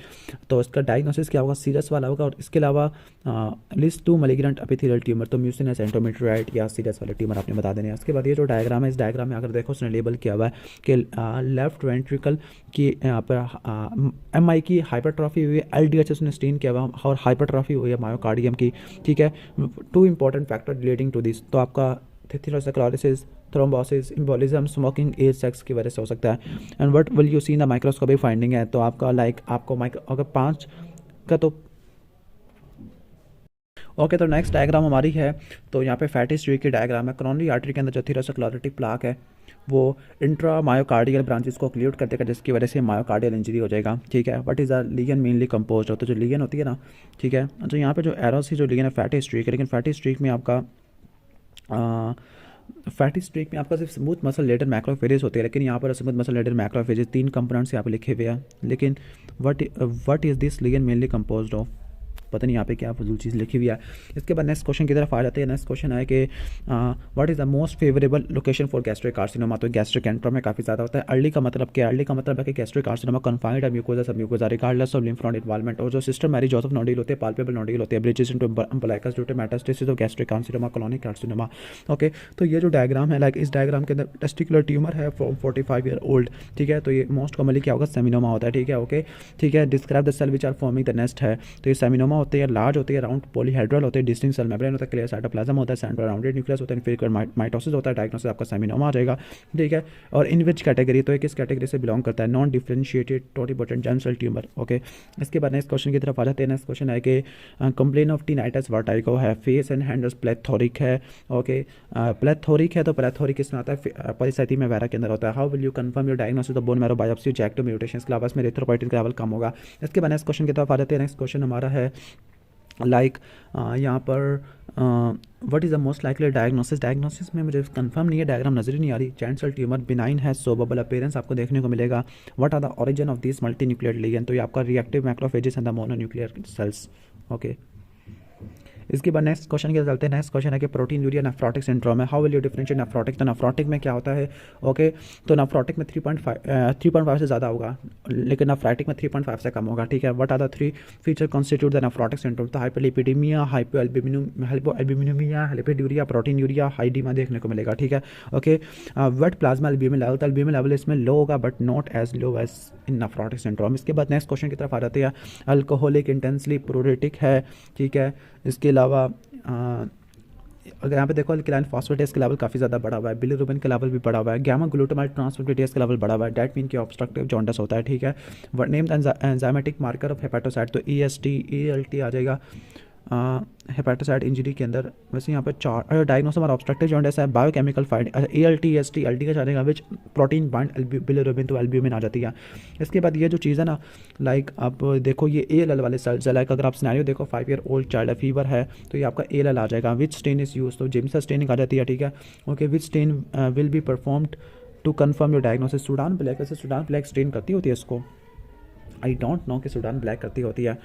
तो इसका डायग्नोसिस क्या होगा, सीरियस वाला होगा। और इसके अलावा लिस्ट 2 मैलिग्नेंट एपिथेलियल ट्यूमर, तो म्यूसिनस एंडोमेट्रियोइड या सीरियस वाले ट्यूमर आपने बता देने हैं। इसके बाद ये जो डायग्राम है, इस डायग्राम में अगर देखो उसने लेबल किया हुआ है कि लेफ्ट वेंट्रिकल की यहाँ पर MI की हाइपरट्रॉफी हुई है, LDH उसने स्टेन किया हुआ, और हाइपरट्रॉफी हुई है मायोकार्डियम की, ठीक है। 2 important factor relating to this, तो आपका atherosclerosis, thrombosis, embolism, smoking, age, sex की वजह से हो सकता है। And what will you see in the microscopic finding है, तो आपका लाइक आपको अगर 5 का तो ओके। तो नेक्स्ट डायग्राम हमारी है, तो यहाँ पे फैटी स्ट्रीक की डायग्राम है। करोनरी आर्टरी के अंदर जो थेथिरोस्क्लेरोटिक प्लाक है वो इंट्रा मायोकार्डियल ब्रांचेस को क्लियर कर देगा, जिसकी वजह से मायोकार्डियल इंजरी हो जाएगा, ठीक है। What is the ligand mainly compose होता है, जो लिगन होती है ना, ठीक है। तो यहाँ पे जो एरोस जो लिगन है फैटी स्ट्रीक है, लेकिन फैटी स्ट्रीक में आपका फैटी स्ट्रीक में आपका सिर्फ स्मूथ मसल लेटर मैक्रोफेजेस होते हैं, लेकिन यहाँ पर smooth muscle later macrophages 3 components यहाँ पे लिखे हुए हैं, लेकिन what is this ligand mainly composed of, पता नहीं यहाँ पे क्या फजूल चीज़ लिखी हुई है। इसके बाद नेक्स्ट क्वेश्चन की तरफ आ जाते हैं। नेक्स्ट क्वेश्चन है कि what is the most favourable location for gastric carcinoma, तो गैस्ट्रिक एंट्रम में काफ़ी ज़्यादा होता है। अर्ली का मतलब क्या, अर्ली का मतलब है कि गैस्ट्रिक कार्सिनोमा कन्फाइंड है म्यूकोजा सब mucosa regardless of lymph node involvement, और जो सिस्टम मैरी जोसेफ नोड्यूल होते हैं, पाल्पेबल नोड्यूल होते हैं, bridges into umbilicus due to metastasis of gastric carcinoma, colonic carcinoma. Okay, तो ये जो डायग्राम है, लाइक इस डायग्राम के अंदर टेस्टिकुलर ट्यूमर है फ्रॉम 45 ईयर ओल्ड, ठीक है। तो ये मोस्ट कॉमनली क्या होगा, सेमिनोमा होता है, ठीक है। ओके, ठीक है। Describe the cell which are forming the nest है, तो ये सेमिनोमा होते हैं, लार्ज होते हैं, राउंड पॉलीहेड्रल होते हैं, डिस्टिंक्ट सेल मेम्ब्रेन होता है, क्लियर साइटोप्लाज्म होता है, सेंट्रल राउंडेड न्यूक्लियस होता है, फिर माइटोसिस होता है, डायग्नोसिस आपका सेमिनोमा आ जाएगा, ठीक है। और इन विच कैटेगरी, तो ये किस कैटेगरी से बिलोंग करता है, non differentiated totipotent germ cell tumour. Okay, इसके बाद नेक्स्ट क्वेश्चन की तरफ आ जाते हैं। नेक्स्ट क्वेश्चन है कि कंप्लेन ऑफ टिनाइटिस वर्टिगो है, फेस एंड हैंड्स प्लेथोरिक है। ओके, प्लेथोरिक है, तो प्लेथोरिक किसमें आता है, पॉलीसाइथीमिया वेरा के अंदर होता है। How will you confirm your diagnosis of bone marrow biopsy check to mutations के अलावा इसमें एरिथ्रोपोइटिन का लेवल कम होगा। इसके बाद नेक्स्ट क्वेश्चन की तरफ आ जाते हैं। नेक्स्ट क्वेश्चन हमारा है लाइक यहाँ पर what is the most likely diagnosis, diagnosis में मुझे कंफर्म नहीं है, डायग्राम नजर ही नहीं आ रही। जॉइंट सेल ट्यूमर बिनाइन है, सोबेबल अपीयरेंस आपको देखने को मिलेगा। What are the origin of this multi nuclear ligand, तो ये आपका reactive macrophages and the mononuclear cells. Okay, इसके बाद नेक्स्ट क्वेश्चन के चलते हैं। नेक्स्ट क्वेश्चन है कि प्रोटीन यूरिया नेफ्रोटिक सिंड्रोम है, how will you differentiate nephrotic. तो नेफ्रोटिक में क्या होता है, ओके, तो नेफ्रोटिक में 3.5 से ज़्यादा होगा, लेकिन नेफ्राइटिक में 3.5 से कम होगा, ठीक है। What are the 3 feature constitute the nephrotic syndrome. तो hyperlipidaemia, hypoalbuminaemia, lipiduria, protein uria, oedema देखने को मिलेगा, ठीक है, okay. What plasma albumin level, तो एल्ब्यूमिन लेवल इसमें लो होगा but not as low as in nephrotic syndrome. इसके बाद नेक्स्ट क्वेश्चन की तरफ आ जाते हैं। अल्कोहलिक इंटेंसली प्रोरेटिक है, ठीक है। इसके अलावा अगर यहाँ पे देखो अल्कलाइन फॉस्फेटेस का लेवल काफ़ी ज़्यादा बढ़ा हुआ है, बिलिरुबिन का लेवल भी बढ़ा हुआ है, गामा ग्लूटामाइल ट्रांसफेटेस का लेवल बढ़ा हुआ है, डेट मीन की ऑब्स्ट्रक्टिव जॉन्डिस होता है, ठीक है। Name the enzymatic marker of hepatocyte, तो EST आ जाएगा हेपेटोसाइट इंजरी के अंदर। वैसे यहाँ पर 4 डायग्नोसिस और ऑब्स्ट्रक्टिव जॉन्डिस है, बायोकेमिकल फाइंड ELT का जानेगा विच प्रोटीन बाइंड बिलिरुबिन, तो एल्ब्यूमिन आ जाती है। इसके बाद ये जो चीज़ है ना, लाइक आप देखो ये ALL वाले सेल्स है, लाइक अगर आप सिनेरियो देखो 5 ईयर ओल्ड चाइल्ड है, फीवर है, तो ये आपका ALL आ जाएगा। विच स्टेन इज यूज, तो जेमिसा स्टेनिंग आ जाती है, ठीक है, okay. Which stain will be performed to confirm your diagnosis. Sudan black, वैसे सूडान ब्लैक स्टेन करती होती है इसको, आई डोंट नो कि सूडान ब्लैक करती होती है,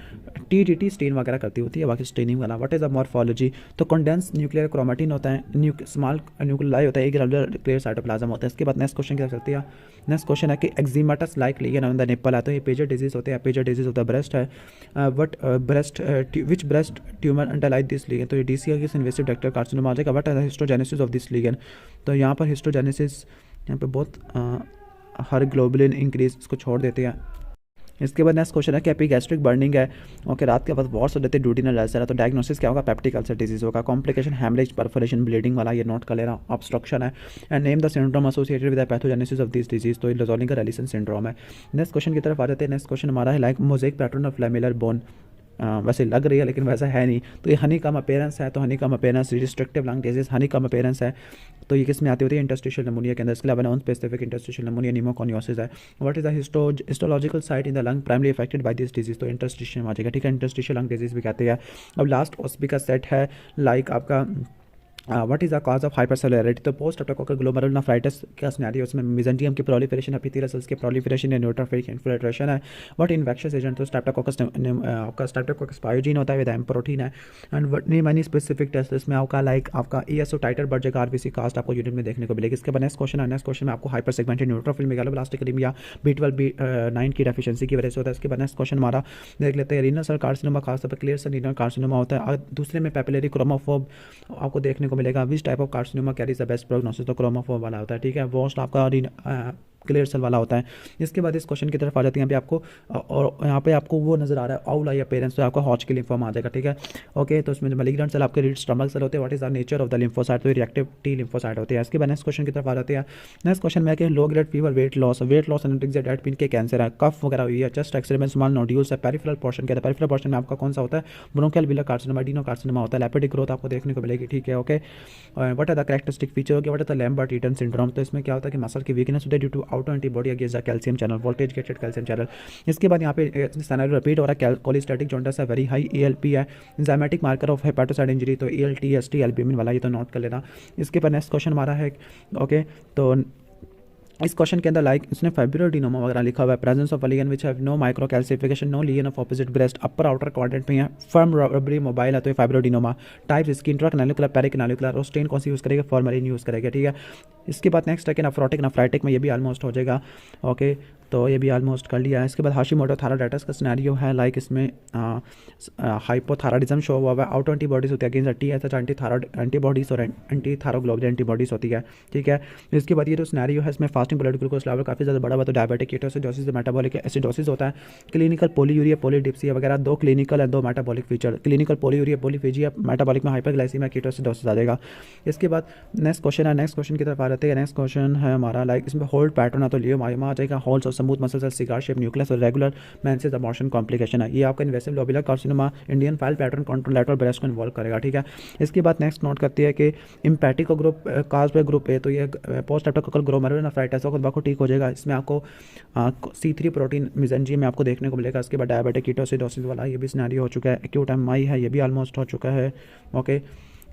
TDT स्टेन वगैरह करती होती है, बाकी स्टेनिंग वाला। व्हाट इज़ अ मॉर्फोलॉजी, तो कंडेंस न्यूक्लियर क्रोमेटिन होता है, स्मॉल न्यूक्लियाई होता है, इरेगुलर क्लियर साइटोप्लाज्म होता है। इसके बाद नेक्स्ट क्वेश्चन क्या सकती है। नेक्स्ट क्वेश्चन है कि eczematous like lesion on the nipple है, तो ये पेजर डिजीज होते हैं, पेजर डिजीज होता है ब्रेस्ट है। But breast which breast tumour under like this lesion, तो ये DCA की इन्वेसिव डक्टल कार्सिनोमा आ जाएगा। What are the histogenesis of this lesion, तो यहाँ पर हिस्टोजेनेसिस यहाँ पे बहुत हर ग्लोबुलिन इंक्रीज, इसको छोड़ देते हैं। इसके बाद नेक्स्ट क्वेश्चन है कि एपिगैस्ट्रिक बर्निंग है, ओके, रात के वक्त वॉर्स हो जाते हैं, ड्यूटीनल अल्सर है, तो डायग्नोसिस क्या होगा, पेप्टिक अल्सर डिजीज होगा। कॉम्प्लिकेशन हैमरेज, परफोरेशन, ब्लीडिंग वाला, ये नोट कर लेना, ऑब्स्ट्रक्शन है। And name the syndrome associated with the pathogenesis of this disease, तो ये लोज़ोलिंगर एलिसन सिंड्रोम है। नेक्स्ट क्वेश्चन की तरफ आ जाते हैं। नेक्स्ट क्वेश्चन हमारा है like mosaic pattern of lamellar bone, वैसे लग रही है लेकिन वैसा है नहीं, तो ये हनी कम अपेयरेंस है, तो honeycomb appearance restrictive lung disease, honeycomb appearance है, तो ये किस में आती होती है, इंटरस्टिशियल नमूनिया के अंदर। इसके अलावा नॉन स्पेसिफिक इंटरस्टिशियल नमूनिया निमोकॉनियोसिस है। What is the histological site in the lung primary affected by this disease, तो इंटरस्टिशियल आ जाएगा, ठीक है, इंटरस्टिशियल लंग डिजीज भी कहते हैं। अब लास्ट ऑस्पी का सेट है लाइक आपका what is the cause of hypercellularity, तो पोस्ट स्ट्रेप्टोकोकल ग्लोमेरुलनेफ्राइटिस का सिनेरियो, उसमें मेसेंटियम की प्रोलिफरेशन, एपिथेलियल सेल्स की प्रोलिफरेशन या न्यूट्रोफिलिक इन्फिल्ट्रेशन है। व्हाट इन्फेक्शियस एजेंट, तो स्ट्रेप्टोकोकस आपका स्ट्रेप्टोकोकस पायोजीन होता है विद एम प्रोटीन है। And what name any specific test, इसमें आपका लाइक आपका ESO टाइटर बढ़ जाएगा, RBC कास्ट आपको यूनिट में देखने को मिलेगी। इसके बाद नेक्स्ट क्वेश्चन है। नेक्स्ट क्वेश्चन में आपको hyper segmented neutrophil megaloblastic anaemia B12 B9 की डेफिशिएंसी की वजह से होता है। इसके बाद नेक्स्ट क्वेश्चन हमारा देख लेते हैं। रीनल सेल कार्सिनोमा, खासतौर पर क्लियर सेल रीनल कार्सिनोमा होता है। दूसरे में पेपिलरी क्रोमोफोब आपको देखने को मिलेगा। Which type of carcinoma carries the best prognosis, तो क्रोमोफोब वाला होता है, ठीक है, वोस्ट आपका क्लियर सेल वाला होता है। इसके बाद इस क्वेश्चन की तरफ आ जाती है, यहाँ पे आपको और यहाँ पे आपको वो नजर आ रहा है आउल आई अपेरेंस, तो आपका हॉचकिन लिम्फोमा आ जाएगा, ठीक है, ओके। तो उसमें मैलिग्नेंट सेल आपके रीड स्टमक सेल होते हैं। What is the nature of the lymphocyte, तो रिएक्टिव T लिम्फोसाइट होते हैं। इसके बाद नेक्स्ट क्वेश्चन की तरफ आ जाते हैं। नेक्स्ट क्वेश्चन में है कि low grade fever, weight loss anorexia, डेट पिन के कैंसर है, कफ वगैरह हुई है, चेस्ट एक्सरे में स्मॉल नोड्यूल्स है, पेरिफेरल पोर्शन कहते हैं। पेरिफेरल पोर्शन में आपका कौन सा होता है, bronchial wheeler carcinoma, adeno carcinoma होता है। लैपेटिक ग्रोथ आपको देखने को मिलेगी, ठीक है, okay. What are the characteristic feature, what is the Lambert Eaton syndrome, तो इसमें क्या होता है कि मसल की वीकनेस होती है due to auto antibody against calcium channel, voltage gated calcium channel. इसके बाद यहाँ पे सिनेरियो रिपीट हो रहा है, कोलिस्टेटिक जॉन्डिस है, वेरी हाई ELP है, enzymatic marker of hepatocyte injury, तो ELT एल्ब्यूमिन वाला, ये तो नोट कर लेना। इसके बाद नेक्स्ट क्वेश्चन हमारा है, ओके, तो इस क्वेश्चन के अंदर लाइक इसने फाइब्रोडिनोमा वगैरह लिखा हुआ है। Presence of legion which have no micro calcification, no legion of opposite breast, upper outer quadrant में है, फर्म रबरी मोबाइल है, तो ये फाइब्रोडिनोमा। टाइप इसकी इंट्राकैनालिकुलर, पेरिकैनालिकुलर, और स्टेन कौन सी यूज़ करेगा, फॉर्मलिन यूज़ करेगा, ठीक है। इसके बाद नेक्स्ट है कि नेफ्रोटिक नेफ्राइटिक में ये भी ऑलमोस्ट हो जाएगा, ओके, तो ये भी ऑलमोस्ट कर लिया है। इसके बाद हाशिमोटो थायराइडाइटिस का सिनेरियो है, लाइक इसमें हाइपोथायराइडिज्म शो हुआ है, आउट एंटीबॉडीज होती है अगेंस्ट TSH एंटीथायराइड एंटीबॉडीज और एंटीथायरोग्लोबुलिन एंटीबॉडीज होती है, ठीक है। इसके बाद ये जो सिनेरियो है इसमें फास्टिंग ब्लड ग्लूकोज लेवल काफ़ी ज़्यादा बड़ा हुआ, तो डायबिटिक कीटोसिडोसिस, मेटाबॉलिक एसिडोसिस होता है। क्लिनिकल पोलीयूरिया, पोलीडिप्सिया वगैरह, 2 क्लिनिकल है, 2 metabolic feature. Clinical polyuria, polyphagia, metabolic में हाइपरग्लाइसीमिया, कीटोसिडोसिस आ जाएगा। इसके बाद नेक्स्ट क्वेश्चन है। नेक्स्ट क्वेश्चन की तरफ आ जाते हैं। नेक्स्ट क्वेश्चन है हमारा लाइक इसमें होल्ड पैटर्न है, तो लियोमायोमा आ जाएगा, होल्स और smooth muscles, cigar shape nucleus और रेगुलर मेंसेस अबॉर्शन कॉम्प्लिकेशन है। ये आपका invasive lobular carcinoma, Indian file pattern, contralateral breast को इन्वॉल्व करेगा, ठीक है। इसके बाद नेक्स्ट नोट करती है कि इम्पैटिक ग्रुप काज पे ग्रुप ए, तो ये पोस्ट स्ट्रेप्टोकोकल ग्लोमेरुलोनेफ्राइटिस होगा, बाको ठीक हो जाएगा। इसमें आपको C3 प्रोटीन मिजेंजी में आपको देखने को मिलेगा। इसके बाद डायबिटिक कीटोसिडोसिस वाला ये भी सिनेरियो हो चुका है। एक्यूट MI है, ये भी ऑलमोस्ट हो चुका है, ओके।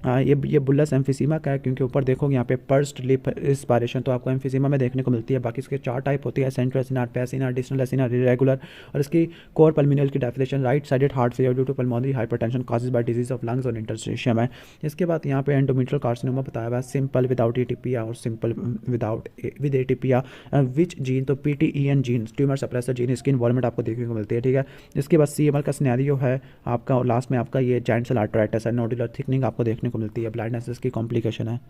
ये बुल्लस एम्फिसीमा का है, क्योंकि ऊपर देखोगे यहाँ पे पर्स्ड लिप एस्पायरेशन तो आपको एम्फिसीमा में देखने को मिलती है। बाकी इसके 4 टाइप होती है, central acinar, panacinar, distal acinar, irregular. और इसकी कोर पल्मिनल की definition right sided heart failure due to pulmonary hypertension causes by disease of lungs और इंटरस्टिशियम है। इसके बाद यहाँ पे एंडोमेट्रियल कार्सिनोमा बताया हुआ है, सिंपल विदाउट एटीपिया और simple without with atypia. Which gene, तो PTEN gene, tumour suppressor gene, इसकी इन्वॉल्वमेंट आपको देखने को मिलती है, ठीक है। इसके बाद CML का सिनेरियो है आपका, और लास्ट में आपका ये जॉइंट सेल आर्थराइटिस है, नोडुलर थिकनिंग आपको देखने को मिलती है, ब्लाइंडनेस इसकी कॉम्प्लिकेशन है।